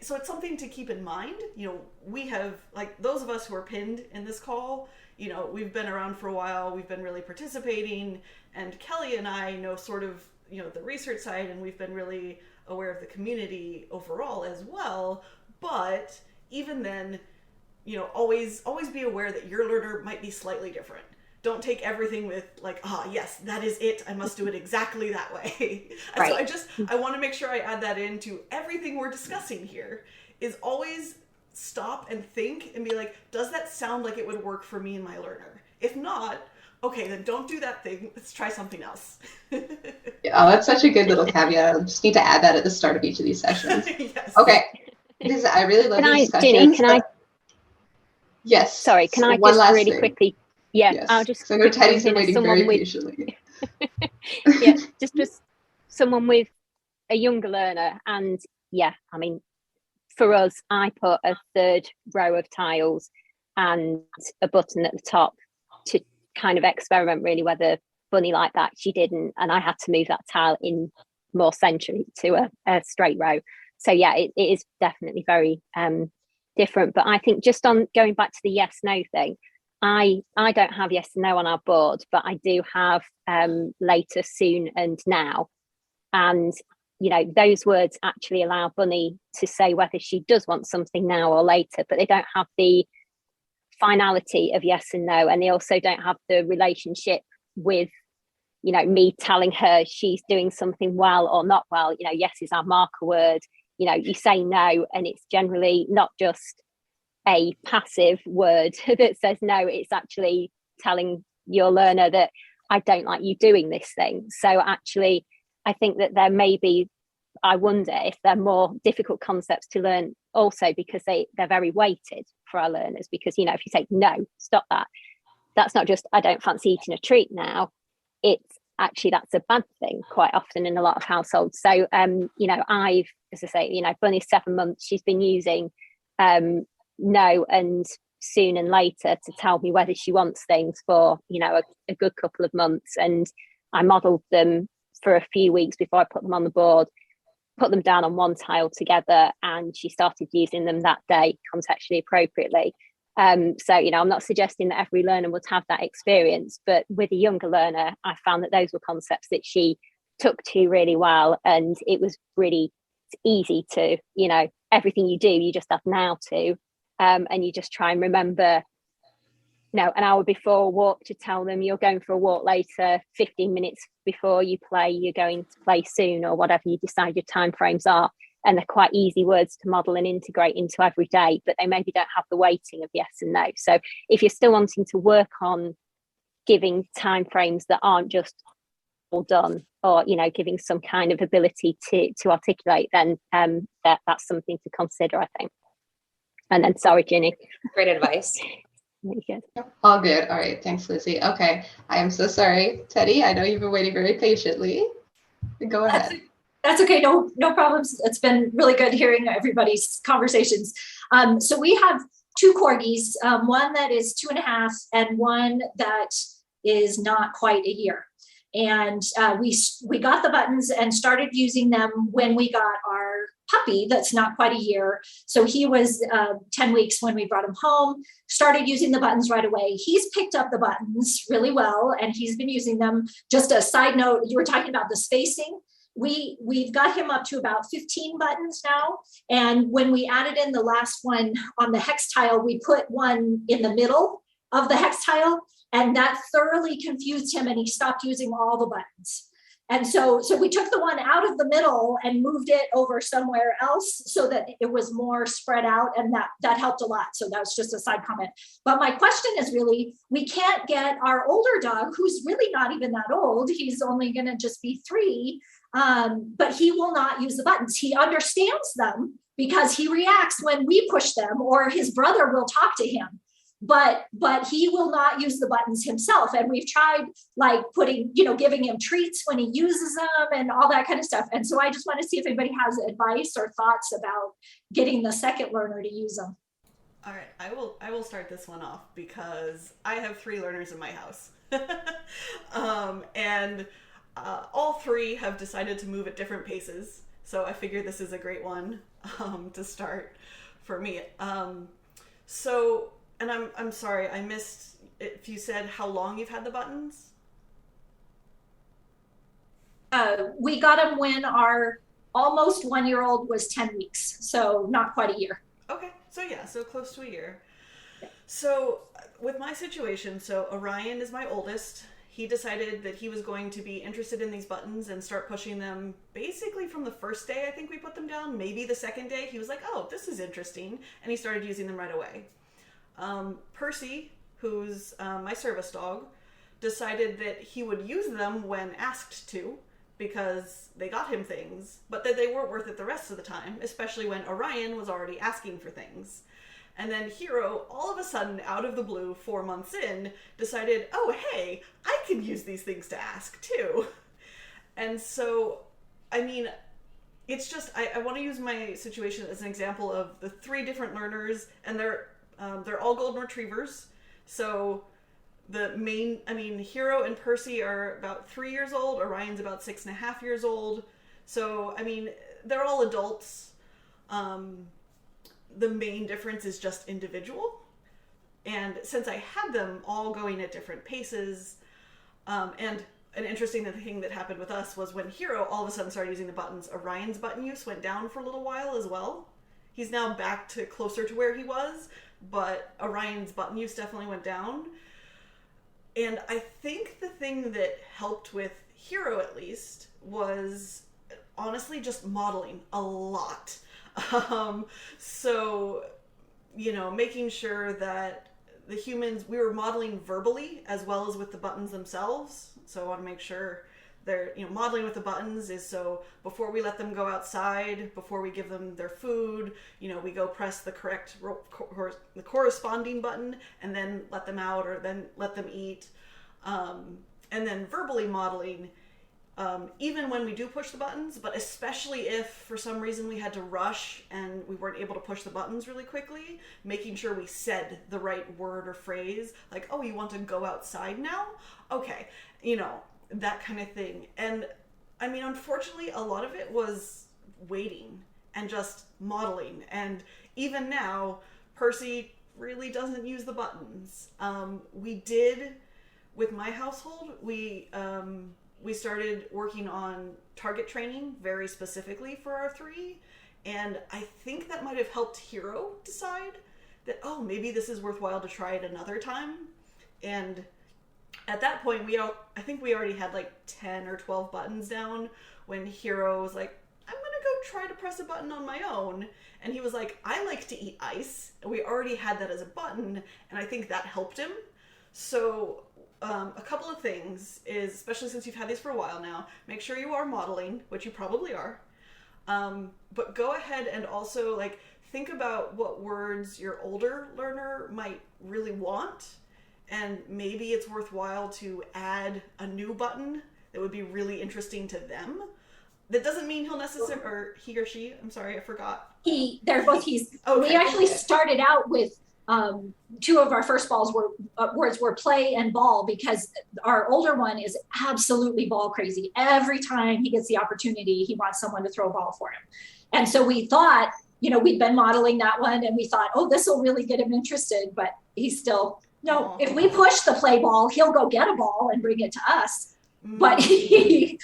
so it's something to keep in mind. We have, like, those of us who are pinned in this call, we've been around for a while, we've been really participating, and Kelly and I know sort of, the research side, and we've been really aware of the community overall as well. But even then, always be aware that your learner might be slightly different. Don't take everything with like, yes, that is it, I must do it exactly that way. And Right. so I want to make sure I add that into everything we're discussing here, is always stop and think and be like, does that sound like it would work for me and my learner? If not, okay, then don't do that thing. Let's try something else. Yeah, that's such a good little caveat. I just need to add that at the start of each of these sessions. Yes. Okay. I really love these discussions. Ginny, Yes. Sorry, can I one just last really thing. quickly? Yeah, Yes. I'll just. So I know quickly Teddy's jump been in as waiting very someone with- patiently. Yeah, just someone with a younger learner, and yeah, I mean, for us, I put a third row of tiles and a button at the top to kind of experiment really whether Bunny liked that. She didn't, and I had to move that tile in more centrally to a straight row. So yeah, it is definitely very different. But I think just on going back to the yes no thing, I don't have yes and no on our board, but I do have later, soon, and now. And those words actually allow Bunny to say whether she does want something now or later, but they don't have the finality of yes and no, and they also don't have the relationship with me telling her she's doing something well or not well. Yes is our marker word. You say no, and it's generally not just a passive word that says no, it's actually telling your learner that I don't like you doing this thing. So actually, I think that there may be, I wonder if they're more difficult concepts to learn also because they're very weighted for our learners. Because, if you say, no, stop that, that's not just, I don't fancy eating a treat now. It's actually, that's a bad thing quite often in a lot of households. So, I've, as I say, Bunny's 7 months, she's been using no and soon and later to tell me whether she wants things for, a good couple of months. And I modelled them for a few weeks before I put them on the board, put them down on one tile together, and she started using them that day contextually appropriately. So, I'm not suggesting that every learner would have that experience, but with a younger learner, I found that those were concepts that she took to really well. And it was really easy to, everything you do, you just add now to, and you just try and remember, an hour before a walk to tell them you're going for a walk later, 15 minutes before you play, you're going to play soon, or whatever you decide your timeframes are. And they're quite easy words to model and integrate into every day, but they maybe don't have the weighting of yes and no. So if you're still wanting to work on giving timeframes that aren't just all done, or giving some kind of ability to articulate, then that's something to consider, I think. And then, sorry, Ginny. Great advice. All good. All right. Thanks, Lizzy. Okay. I am so sorry, Teddy. I know you've been waiting very patiently. Go ahead. That's okay. No problems. It's been really good hearing everybody's conversations. So we have two corgis, one that is 2.5 and one that is not quite a year. And we got the buttons and started using them when we got our puppy that's not quite a year. So he was 10 weeks when we brought him home, started using the buttons right away. He's picked up the buttons really well, and he's been using them. Just a side note, you were talking about the spacing. We've got him up to about 15 buttons now. And when we added in the last one on the hex tile, we put one in the middle of the hex tile, and that thoroughly confused him, and he stopped using all the buttons. And so we took the one out of the middle and moved it over somewhere else so that it was more spread out, and that helped a lot. So that was just a side comment. But my question is really, we can't get our older dog, who's really not even that old, he's only going to just be 3, but he will not use the buttons. He understands them because he reacts when we push them, or his brother will talk to him. But he will not use the buttons himself. And we've tried like giving him treats when he uses them and all that kind of stuff. And so I just want to see if anybody has advice or thoughts about getting the second learner to use them. All right, I will start this one off because I have 3 learners in my house. And all 3 have decided to move at different paces. So I figured this is a great one to start for me. So, and I'm sorry, I missed if you said how long you've had the buttons. We got them when our almost 1-year-old was 10 weeks, so not quite a year. Okay, so yeah, so close to a year. Yeah. So with my situation, so Orion is my oldest. He decided that he was going to be interested in these buttons and start pushing them basically from the first day I think we put them down, maybe the second day. He was like, oh, this is interesting, and he started using them right away. Percy, who's my service dog, decided that he would use them when asked to, because they got him things, but that they weren't worth it the rest of the time, especially when Orion was already asking for things. And then Hero, all of a sudden, out of the blue, 4 months in, decided, oh, hey, I can use these things to ask too. And so, I mean, it's just, I want to use my situation as an example of the 3 different learners, and they're all golden retrievers. So the main, I mean, Hero and Percy are about 3 years old. Orion's about 6.5 years old. So, I mean, they're all adults. The main difference is just individual. And since I had them all going at different paces, and an interesting thing that happened with us was when Hero all of a sudden started using the buttons, Orion's button use went down for a little while as well. He's now back to closer to where he was, but Orion's button use definitely went down. And I think the thing that helped with Hero, at least, was honestly just modeling a lot. So, you know, making sure that the humans, we were modeling verbally as well as with the buttons themselves. So I want to make sure they're, you know, modeling with the buttons is so before we let them go outside, before we give them their food, you know, we go press the correct, the corresponding button and then let them out or then let them eat. And then verbally modeling, even when we do push the buttons, but especially if for some reason we had to rush and we weren't able to push the buttons really quickly, making sure we said the right word or phrase, like, oh, you want to go outside now? Okay, you know, that kind of thing. And I mean, unfortunately, a lot of it was waiting and just modeling. And even now, Percy really doesn't use the buttons. We did, with my household, we started working on target training very specifically for our 3. And I think that might have helped Hero decide that, oh, maybe this is worthwhile to try it another time. And at that point, I think we already had like 10 or 12 buttons down when Hero was like, I'm going to go try to press a button on my own. And he was like, I like to eat ice. And we already had that as a button. And I think that helped him. So a couple of things is, especially since you've had these for a while now, make sure you are modeling, which you probably are. But go ahead and also like think about what words your older learner might really want. And maybe it's worthwhile to add a new button that would be really interesting to them. That doesn't mean he'll necessarily, or he or she, I'm sorry, I forgot. They're both he's. Okay. We actually started out with 2 of our first balls were words were play and ball, because our older one is absolutely ball crazy. Every time he gets the opportunity, he wants someone to throw a ball for him. And so we thought, you know, we'd been modeling that one and we thought, oh, this will really get him interested, but he's still, no, if we push the play ball, he'll go get a ball and bring it to us. But he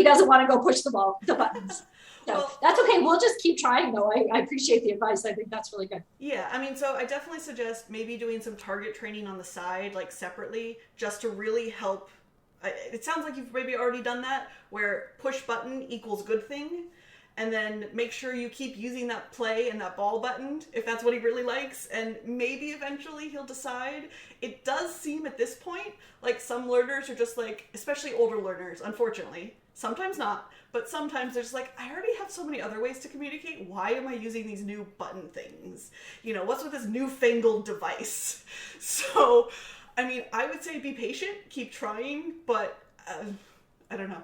doesn't want to go push the buttons. So well, that's okay. We'll just keep trying though. I appreciate the advice. I think that's really good. Yeah. I mean, so I definitely suggest maybe doing some target training on the side, like separately, just to really help. It sounds like you've maybe already done that, where push button equals good thing. And then make sure you keep using that play and that ball button if that's what he really likes. And maybe eventually he'll decide. It does seem at this point like some learners are just like, especially older learners, unfortunately, sometimes not, but sometimes they're just like, I already have so many other ways to communicate. Why am I using these new button things? You know, what's with this newfangled device? So, I mean, I would say be patient, keep trying, but I don't know.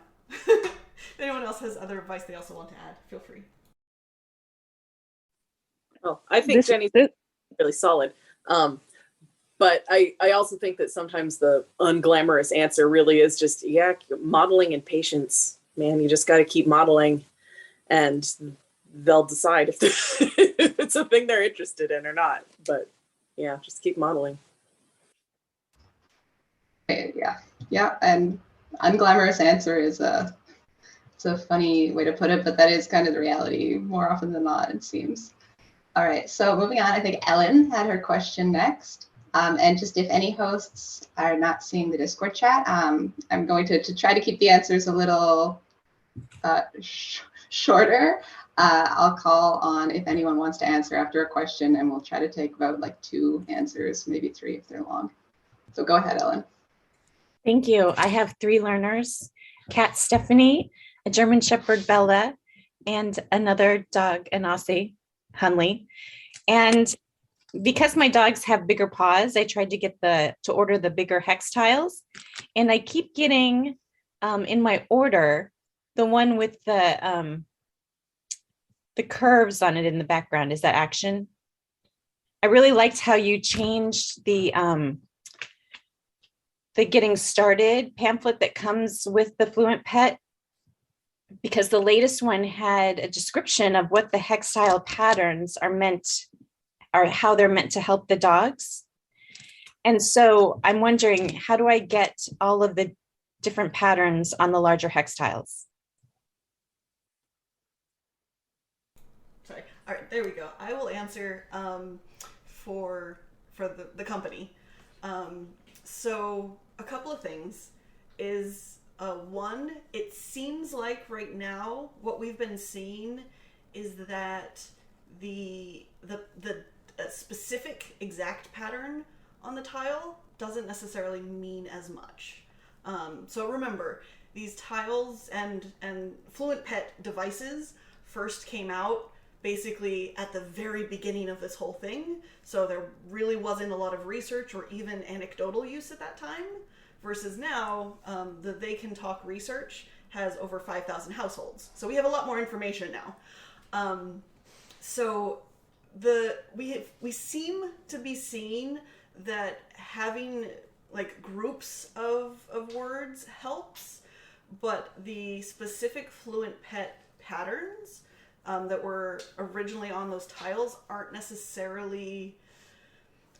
If anyone else has other advice they also want to add, feel free. Oh, I think Jenny's really solid. But I also think that sometimes the unglamorous answer really is just, yeah, modeling and patience. Man, you just got to keep modeling. and they'll decide if, if it's a thing they're interested in or not. But yeah, just keep modeling. Yeah, and unglamorous answer is it's a funny way to put it, but that is kind of the reality more often than not, it seems. All right, so moving on, I think Ellen had her question next. And just if any hosts are not seeing the Discord chat, I'm going to try to keep the answers a little shorter. I'll call on if anyone wants to answer after a question, and we'll try to take about like 2 answers, maybe 3 if they're long. So go ahead, Ellen. Thank you. I have 3 learners, cat Stephanie, a German Shepherd Bella, and another dog, an Aussie, Hunley. And because my dogs have bigger paws, I tried to get to order the bigger hex tiles, and I keep getting in my order the one with the curves on it in the background. Is that Action? I really liked how you changed the getting started pamphlet that comes with the Fluent Pet, because the latest one had a description of what the hex tile patterns are meant, or how they're meant to help the dogs. And so I'm wondering, how do I get all of the different patterns on the larger hex tiles? Sorry. All right, there we go. I will answer for the company. So a couple of things is one, it seems like right now what we've been seeing is that the specific exact pattern on the tile doesn't necessarily mean as much. So remember, these tiles and Fluent Pet devices first came out basically at the very beginning of this whole thing. So there really wasn't a lot of research or even anecdotal use at that time, versus now the They Can Talk research has over 5,000 households. So we have a lot more information now. So we seem to be seeing that having like groups of words helps, but the specific Fluent Pet patterns that were originally on those tiles aren't necessarily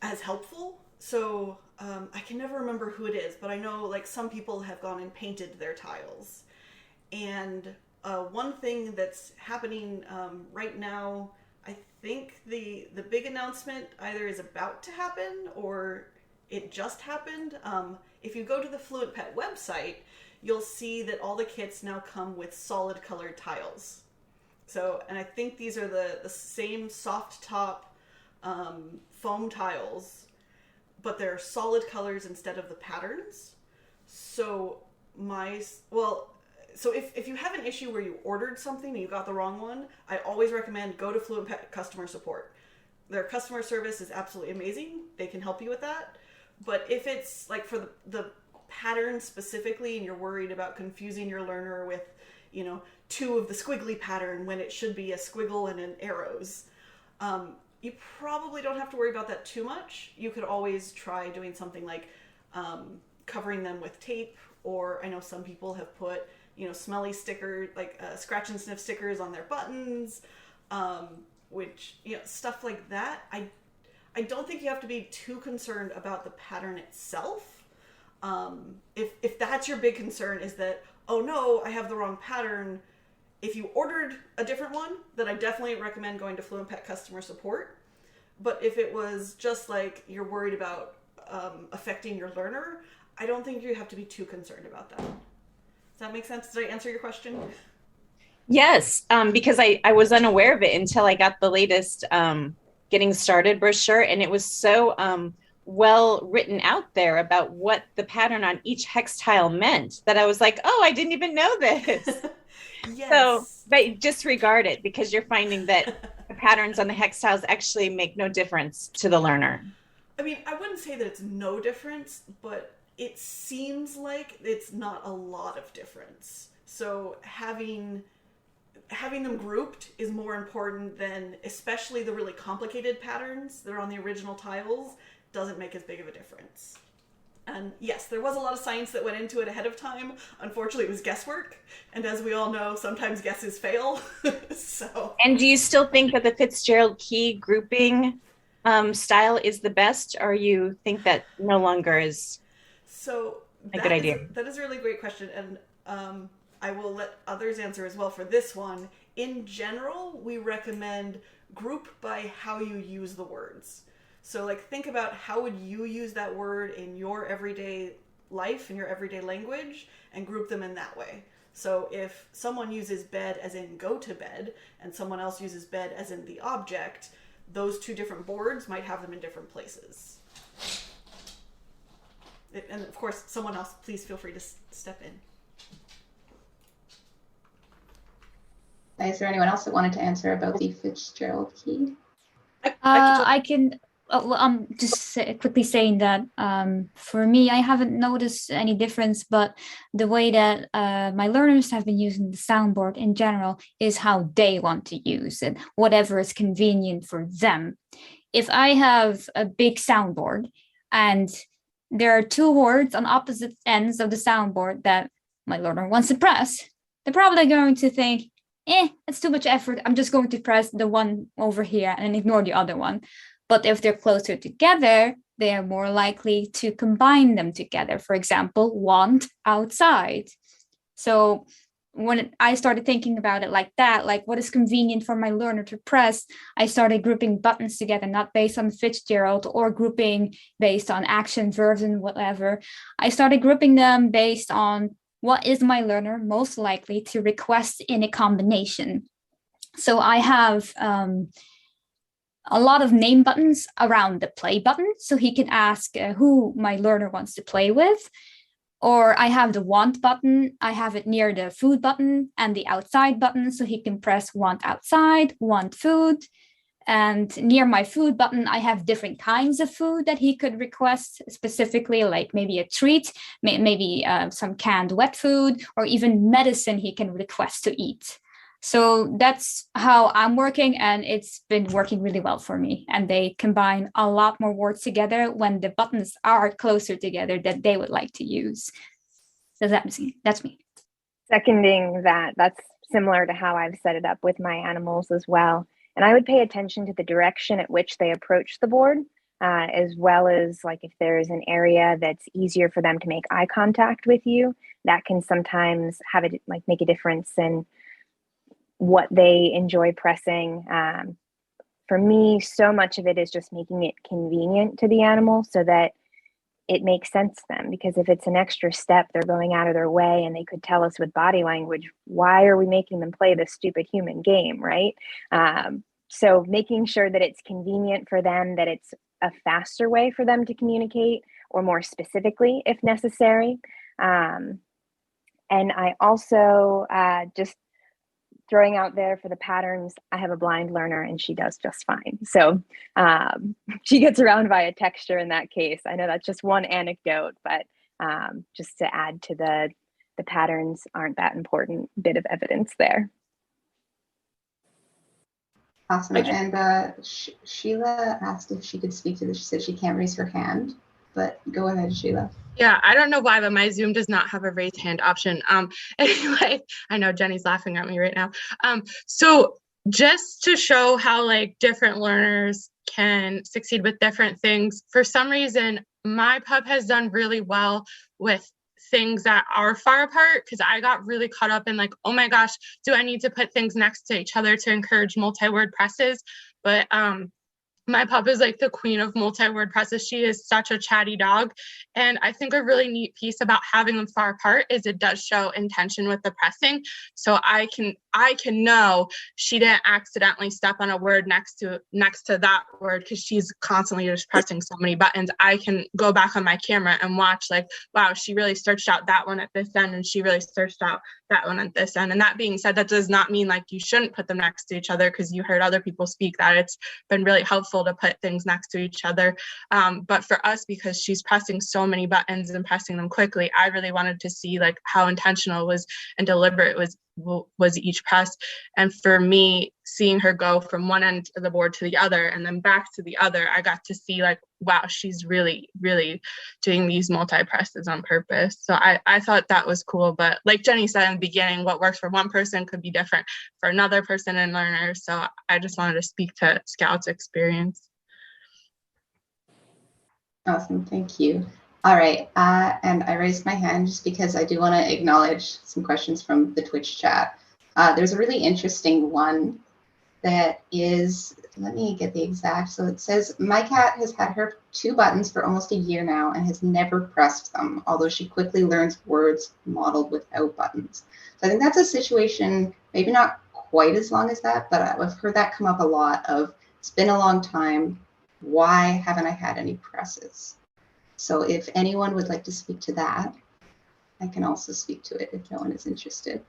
as helpful. So I can never remember who it is, but I know like some people have gone and painted their tiles. And one thing that's happening right now, I think the big announcement either is about to happen or it just happened. If you go to the Fluent Pet website, you'll see that all the kits now come with solid colored tiles. So, and I think these are the same soft top foam tiles, but they're solid colors instead of the patterns. So so if you have an issue where you ordered something and you got the wrong one, I always recommend go to Fluent Pet customer support. Their customer service is absolutely amazing. They can help you with that. But if it's like for the pattern specifically and you're worried about confusing your learner with, 2 of the squiggly pattern when it should be a squiggle and an arrows, you probably don't have to worry about that too much. You could always try doing something like covering them with tape, or I know some people have put, smelly stickers, like scratch and sniff stickers on their buttons, which, stuff like that. I don't think you have to be too concerned about the pattern itself. If that's your big concern, is that, oh no, I have the wrong pattern. If you ordered a different one, then I definitely recommend going to Fluent Pet customer support. But if it was just like you're worried about affecting your learner, I don't think you have to be too concerned about that. Does that make sense? Did I answer your question? Yes, because I was unaware of it until I got the latest Getting Started brochure, and it was so well written out there about what the pattern on each hex tile meant that I was like, oh, I didn't even know this. Yes. So, but disregard it because you're finding that the patterns on the hex tiles actually make no difference to the learner. I mean, I wouldn't say that it's no difference, but it seems like it's not a lot of difference. So having them grouped is more important than, especially the really complicated patterns that are on the original tiles, doesn't make as big of a difference. And yes, there was a lot of science that went into it ahead of time. Unfortunately, it was guesswork. And as we all know, sometimes guesses fail. So. And do you still think that the Fitzgerald key grouping style is the best, or you think that no longer is a good idea? That is a really great question. And I will let others answer as well for this one. In general, we recommend group by how you use the words. So like think about how would you use that word in your everyday life, in your everyday language, and group them in that way. So if someone uses bed as in go to bed, and someone else uses bed as in the object, those two different boards might have them in different places. And of course, someone else, please feel free to step in. Is there anyone else that wanted to answer about the Fitzgerald key? I can. Well, I'm just quickly saying that for me, I haven't noticed any difference, but the way that my learners have been using the soundboard in general is how they want to use it, whatever is convenient for them. If I have a big soundboard and there are two words on opposite ends of the soundboard that my learner wants to press, they're probably going to think, it's too much effort. I'm just going to press the one over here and ignore the other one. But if they're closer together, they are more likely to combine them together. For example, want outside. So when I started thinking about it like that, like what is convenient for my learner to press, I started grouping buttons together, not based on Fitzgerald or grouping based on action, verbs, and whatever. I started grouping them based on what is my learner most likely to request in a combination. So I have a lot of name buttons around the play button, so he can ask who my learner wants to play with. Or I have the want button, I have it near the food button and the outside button, so he can press want outside, want food. And near my food button, I have different kinds of food that he could request specifically, like maybe a treat, maybe some canned wet food, or even medicine he can request to eat. So that's how I'm working, and it's been working really well for me. And they combine a lot more words together when the buttons are closer together that they would like to use. So that's me. Seconding that, that's similar to how I've set it up with my animals as well. And I would pay attention to the direction at which they approach the board, as well as like if there's an area that's easier for them to make eye contact with you, that can sometimes have it like make a difference in what they enjoy pressing. For me, so much of it is just making it convenient to the animal so that it makes sense to them. Because if it's an extra step, they're going out of their way, and they could tell us with body language, why are we making them play this stupid human game, right? So making sure that it's convenient for them, that it's a faster way for them to communicate, or more specifically if necessary. And I also just throwing out there for the patterns, I have a blind learner and she does just fine. So she gets around via texture in that case. I know that's just one anecdote, but just to add to the patterns aren't that important bit of evidence there. Awesome. And Sheila asked if she could speak to this. She said she can't raise her hand, but go ahead, Sheila. Yeah, I don't know why, but my Zoom does not have a raise hand option. Anyway, I know Jenny's laughing at me right now. So just to show how like different learners can succeed with different things, for some reason, my pup has done really well with things that are far apart, because I got really caught up in like, oh my gosh, do I need to put things next to each other to encourage multi-word presses? But my pup is like the queen of multi-word presses. She is such a chatty dog. And I think a really neat piece about having them far apart is it does show intention with the pressing. So I can know she didn't accidentally step on a word next to that word, because she's constantly just pressing so many buttons. I can go back on my camera and watch like, wow, she really searched out that one at this end, and she really searched out that one at this end. And that being said, that does not mean like you shouldn't put them next to each other, because you heard other people speak that it's been really helpful to put things next to each other. But for us, because she's pressing so many buttons and pressing them quickly, I really wanted to see like how intentional it was and deliberate it was was each press. And for me, seeing her go from one end of the board to the other and then back to the other, I got to see like, wow, she's really, really doing these multi-presses on purpose. So I thought that was cool. But like Jenny said in the beginning, what works for one person could be different for another person and learner. So I just wanted to speak to Scout's experience. Awesome, thank you. All right, and I raised my hand just because I do want to acknowledge some questions from the Twitch chat. There's a really interesting one that is, let me get the exact, so it says, my cat has had her 2 buttons for almost a year now and has never pressed them, although she quickly learns words modeled without buttons. So I think that's a situation, maybe not quite as long as that, but I've heard that come up a lot of, it's been a long time, why haven't I had any presses? So if anyone would like to speak to that, I can also speak to it if no one is interested.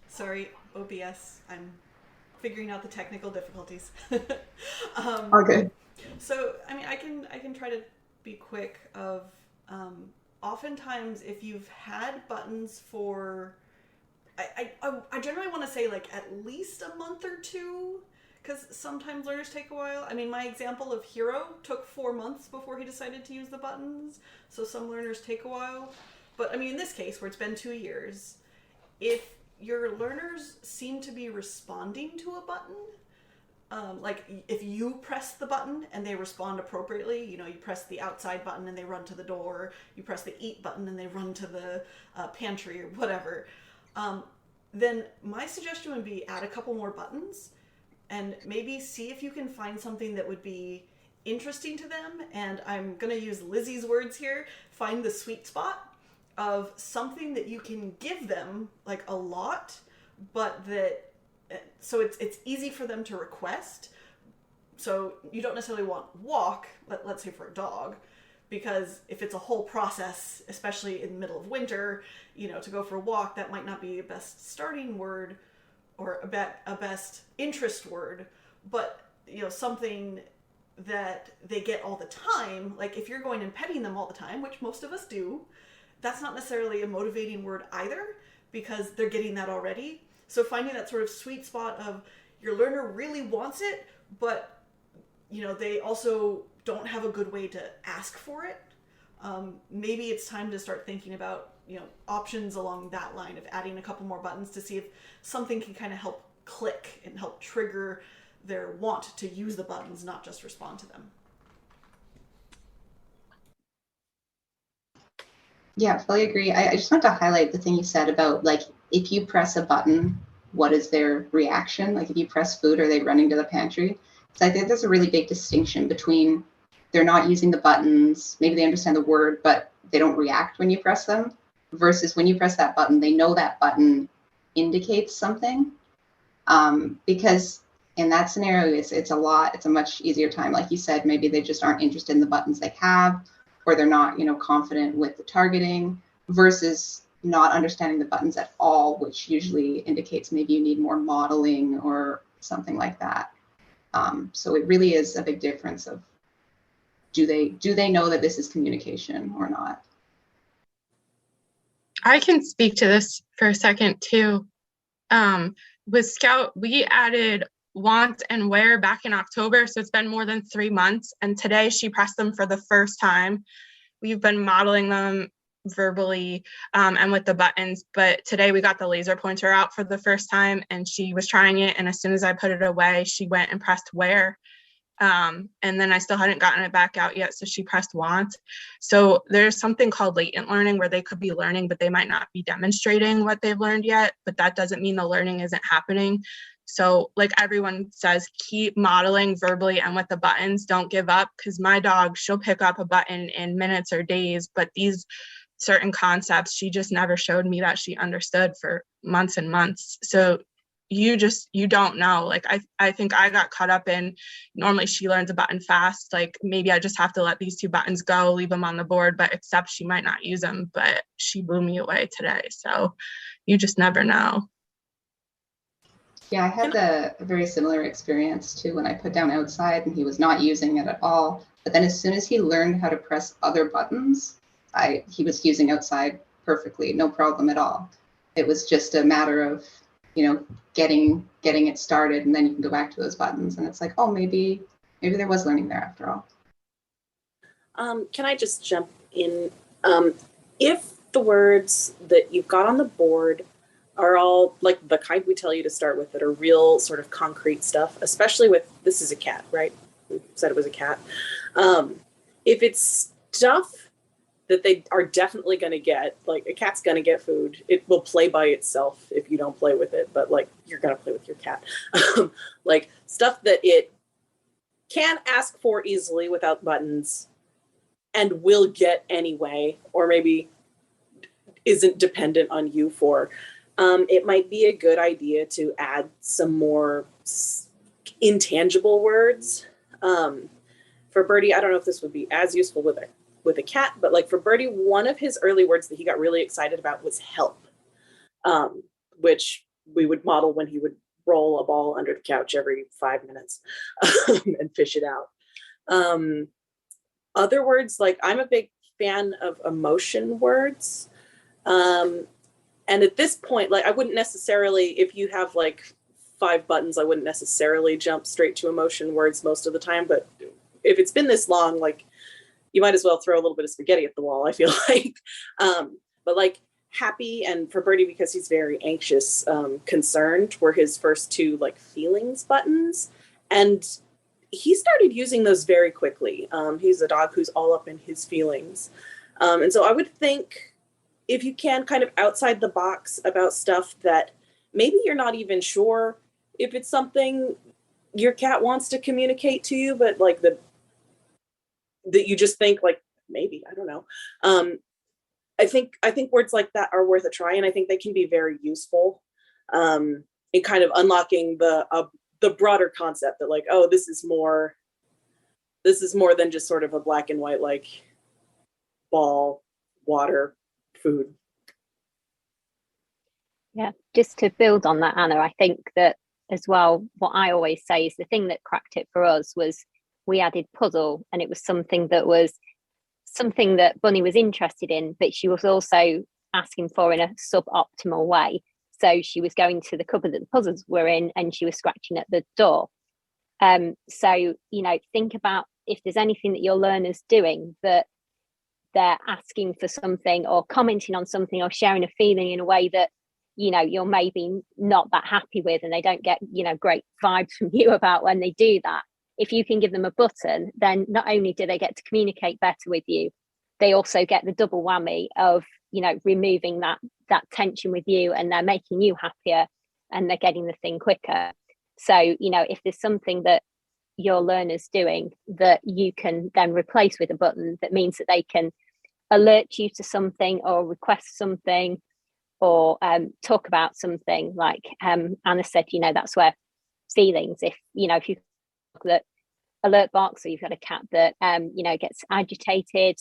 Sorry, OBS, I'm figuring out the technical difficulties. All good. So, I mean, I can try to be quick of, oftentimes if you've had buttons for, I generally want to say like at least a month or 2, because sometimes learners take a while. I mean, my example of Hero took 4 months before he decided to use the buttons, so some learners take a while. But I mean, in this case, where it's been 2 years, if your learners seem to be responding to a button, like if you press the button and they respond appropriately, you know, you press the outside button and they run to the door, you press the eat button and they run to the pantry or whatever, then my suggestion would be add a couple more buttons and maybe see if you can find something that would be interesting to them. And I'm going to use Lizzy's words here, find the sweet spot of something that you can give them like a lot, but that, so it's easy for them to request. So you don't necessarily want walk, let's say for a dog, because if it's a whole process, especially in the middle of winter, you know, to go for a walk, that might not be a best starting word or a best interest word, but you know, something that they get all the time. Like if you're going and petting them all the time, which most of us do, that's not necessarily a motivating word either, because they're getting that already. So finding that sort of sweet spot of your learner really wants it, but you know, they also don't have a good way to ask for it. Maybe it's time to start thinking about, you know, options along that line of adding a couple more buttons to see if something can kind of help click and help trigger their want to use the buttons, not just respond to them. Yeah, fully agree. I just want to highlight the thing you said about like, if you press a button, what is their reaction? Like if you press food, are they running to the pantry? So I think there's a really big distinction between they're not using the buttons, maybe they understand the word, but they don't react when you press them, versus when you press that button, they know that button indicates something. Because in that scenario, it's a much easier time. Like you said, maybe they just aren't interested in the buttons they have, or they're not, you know, confident with the targeting, versus not understanding the buttons at all, which usually indicates maybe you need more modeling or something like that. So it really is a big difference of do they know that this is communication or not? I can speak to this for a second too. With Scout, we added want and where back in October, so it's been more than 3 months, and today she pressed them for the first time. We've been modeling them verbally and with the buttons, but today we got the laser pointer out for the first time and she was trying it, and as soon as I put it away, she went and pressed where. And then I still hadn't gotten it back out yet, so she pressed want. So there's something called latent learning where they could be learning, but they might not be demonstrating what they've learned yet, but that doesn't mean the learning isn't happening. So like everyone says, keep modeling verbally and with the buttons, don't give up, because my dog, she'll pick up a button in minutes or days, but these certain concepts, she just never showed me that she understood for months and months. So you don't know. Like I think I got caught up in, normally she learns a button fast, like maybe I just have to let these 2 buttons go, leave them on the board, but except she might not use them, but she blew me away today. So you just never know. Yeah, I had a very similar experience too when I put down outside and he was not using it at all. But then as soon as he learned how to press other buttons, he was using outside perfectly, no problem at all. It was just a matter of, getting it started, and then you can go back to those buttons, and it's like, oh, maybe there was learning there after all. Can I just jump in? If the words that you've got on the board are all like the kind we tell you to start with that are real sort of concrete stuff, especially with, this is a cat, right? We said it was a cat. If it's stuff that they are definitely going to get, like a cat's going to get food. It will play by itself if you don't play with it, but like you're going to play with your cat. Like stuff that it can ask for easily without buttons and will get anyway, or maybe isn't dependent on you for. It might be a good idea to add some more intangible words. For Birdie, I don't know if this would be as useful with a cat, but like for Birdie, one of his early words that he got really excited about was help, which we would model when he would roll a ball under the couch every 5 minutes and fish it out. Other words, like I'm a big fan of emotion words. And at this point, like I wouldn't necessarily, if you have like 5 buttons, I wouldn't necessarily jump straight to emotion words most of the time. But if it's been this long, like you might as well throw a little bit of spaghetti at the wall, I feel like. But like happy, and for Birdie, because he's very anxious, concerned, were his first 2 like feelings buttons. And he started using those very quickly. He's a dog who's all up in his feelings. And so I would think, if you can, kind of outside the box about stuff that maybe you're not even sure if it's something your cat wants to communicate to you, but like that you just think like, maybe, I don't know. I think words like that are worth a try, and I think they can be very useful in kind of unlocking the broader concept that like, oh, this is more than just sort of a black and white, like ball, water, food. Yeah, just to build on that, Anna, I think that as well, what I always say is the thing that cracked it for us was we added puzzle, and it was something that Bunny was interested in, but she was also asking for in a suboptimal way. So she was going to the cupboard that the puzzles were in, and she was scratching at the door. So, think about if there's anything that your learner's doing that they're asking for something or commenting on something or sharing a feeling in a way that, you're maybe not that happy with, and they don't get, great vibes from you about when they do that. If you can give them a button, then not only do they get to communicate better with you, they also get the double whammy of, removing that tension with you, and they're making you happier, and they're getting the thing quicker. So, if there's something that your learner's doing that you can then replace with a button, that means that they can alert you to something or request something or talk about something, like Anna said, that's where feelings, if you that alert box, or you've got a cat that gets agitated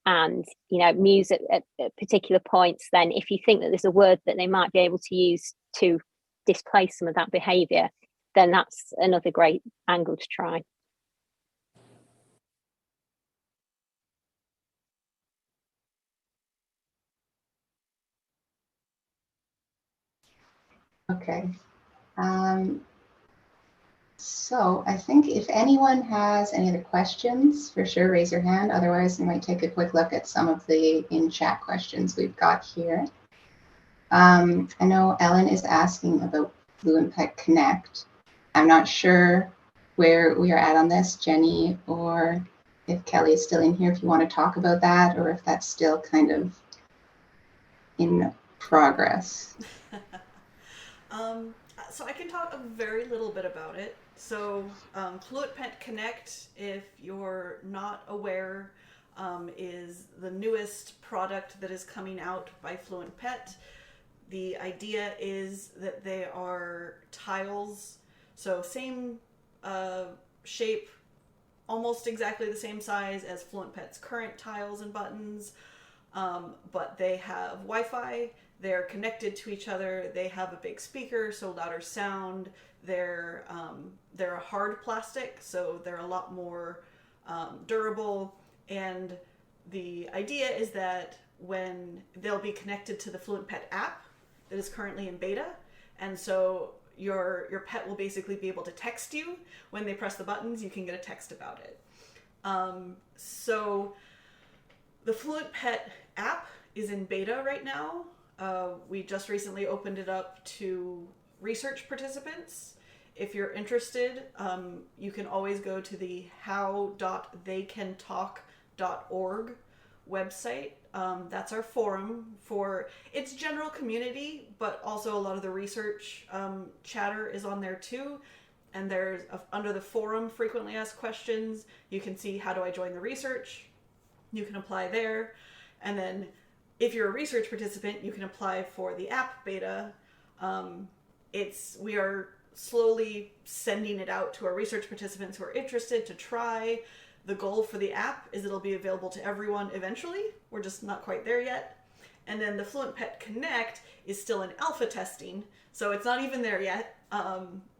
and mews at particular points, then if you think that there's a word that they might be able to use to displace some of that behavior, then that's another great angle to try. Okay. So I think if anyone has any other questions, for sure raise your hand. Otherwise, we might take a quick look at some of the in-chat questions we've got here. I know Ellen is asking about Fluent Pet Connect. I'm not sure where we are at on this, Jenny, or if Kelly is still in here, if you want to talk about that, or if that's still kind of in progress. So I can talk a very little bit about it. So Fluent Pet Connect, if you're not aware, is the newest product that is coming out by Fluent Pet. The idea is that they are tiles, so same shape, almost exactly the same size as Fluent Pet's current tiles and buttons, but they have Wi-Fi. They're connected to each other. They have a big speaker, so louder sound. They're a hard plastic, so they're a lot more durable. And the idea is that when they'll be connected to the Fluent Pet app that is currently in beta, and so your pet will basically be able to text you when they press the buttons. You can get a text about it. So the Fluent Pet app is in beta right now. We just recently opened it up to research participants. If you're interested, you can always go to the how.theycantalk.org website. That's our forum for its general community, but also a lot of the research chatter is on there too. And there's under the forum frequently asked questions, you can see how do I join the research. You can apply there. And then if you're a research participant, you can apply for the app beta. We are slowly sending it out to our research participants who are interested to try. The goal for the app is it'll be available to everyone eventually. We're just not quite there yet. And then the Fluent Pet Connect is still in alpha testing, so it's not even there yet.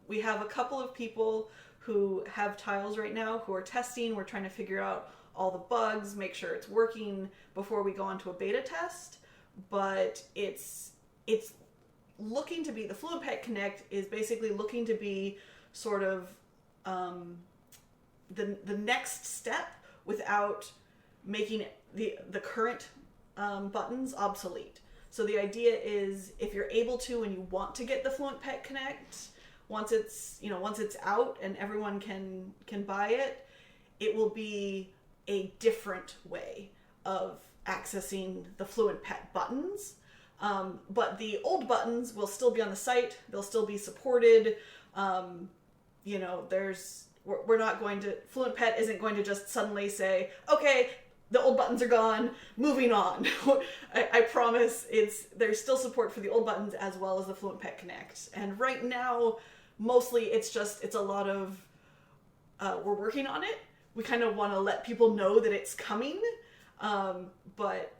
We have a couple of people who have tiles right now who are testing. We're trying to figure out all the bugs, make sure it's working before we go on to a beta test. But it's looking to be, the Fluent Pet Connect is basically looking to be sort of the next step without making the current buttons obsolete. So the idea is if you're able to and you want to get the Fluent Pet Connect, once it's out and everyone can buy it, it will be a different way of accessing the Fluent Pet buttons. But the old buttons will still be on the site. They'll still be supported. We're not going to, Fluent Pet isn't going to just suddenly say, okay, the old buttons are gone, moving on. I promise there's still support for the old buttons as well as the Fluent Pet Connect. And right now, mostly it's a lot of, we're working on it. We kind of want to let people know that it's coming, but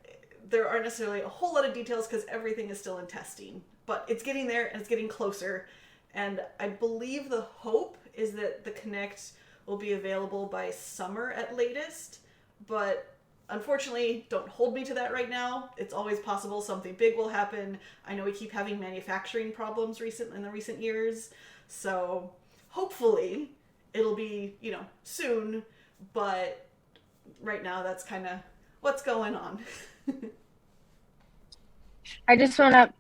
there aren't necessarily a whole lot of details because everything is still in testing. But it's getting there and it's getting closer. And I believe the hope is that the Connect will be available by summer at latest. But unfortunately, don't hold me to that right now. It's always possible something big will happen. I know we keep having manufacturing problems in the recent years. So hopefully it'll be, soon. But right now, that's kind of what's going on. I just want to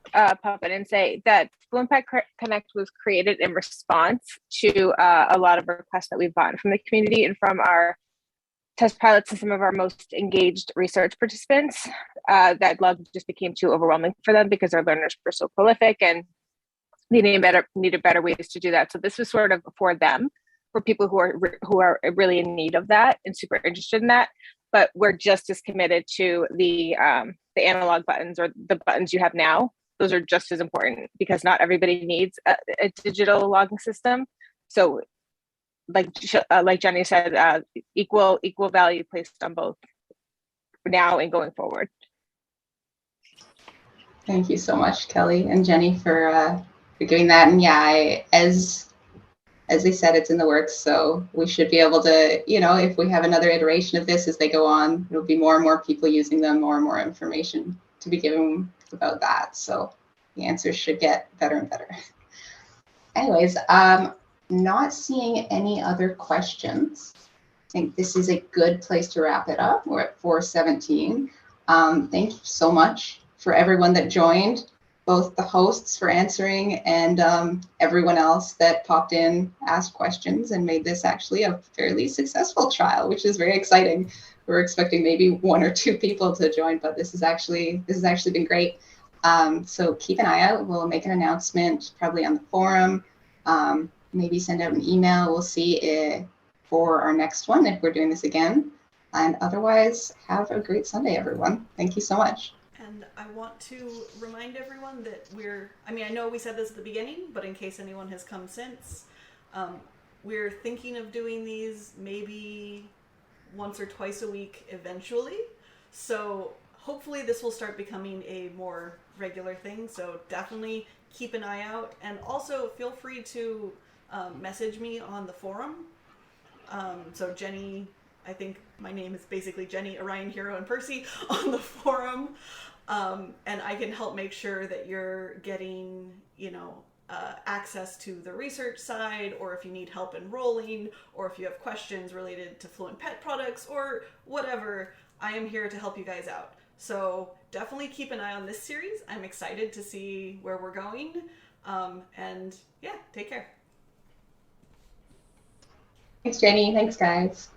pop in and say that Fluent Pet Connect was created in response to a lot of requests that we've gotten from the community and from our test pilots and some of our most engaged research participants. That log just became too overwhelming for them because our learners were so prolific and needed better ways to do that. So this was sort of for them, for people who are really in need of that and super interested in that. But we're just as committed to the analog buttons or the buttons you have now. Those are just as important because not everybody needs a digital logging system. So, like Jenny said, equal value placed on both now and going forward. Thank you so much, Kelly and Jenny, for doing that. And yeah, as they said, it's in the works, so we should be able to, if we have another iteration of this as they go on, it'll be more and more people using them, more and more information to be given about that. So the answers should get better and better. Anyways, not seeing any other questions. I think this is a good place to wrap it up. We're at 4:17. Thank you so much for everyone that joined, both the hosts for answering and everyone else that popped in, asked questions, and made this actually a fairly successful trial, which is very exciting. We're expecting maybe 1 or 2 people to join, but this has actually been great. So keep an eye out. We'll make an announcement probably on the forum, maybe send out an email. We'll see for our next one if we're doing this again. And otherwise, have a great Sunday, everyone. Thank you so much. And I want to remind everyone that I know we said this at the beginning, but in case anyone has come since, we're thinking of doing these maybe once or twice a week eventually. So hopefully this will start becoming a more regular thing. So definitely keep an eye out. And also feel free to message me on the forum. So Jenny I think my name is basically Jenny, Orion, Hero, and Percy on the forum. And I can help make sure that you're getting, access to the research side, or if you need help enrolling, or if you have questions related to Fluent Pet products, or whatever, I am here to help you guys out. So definitely keep an eye on this series. I'm excited to see where we're going. And yeah, take care. Thanks, Jenny. Thanks, guys.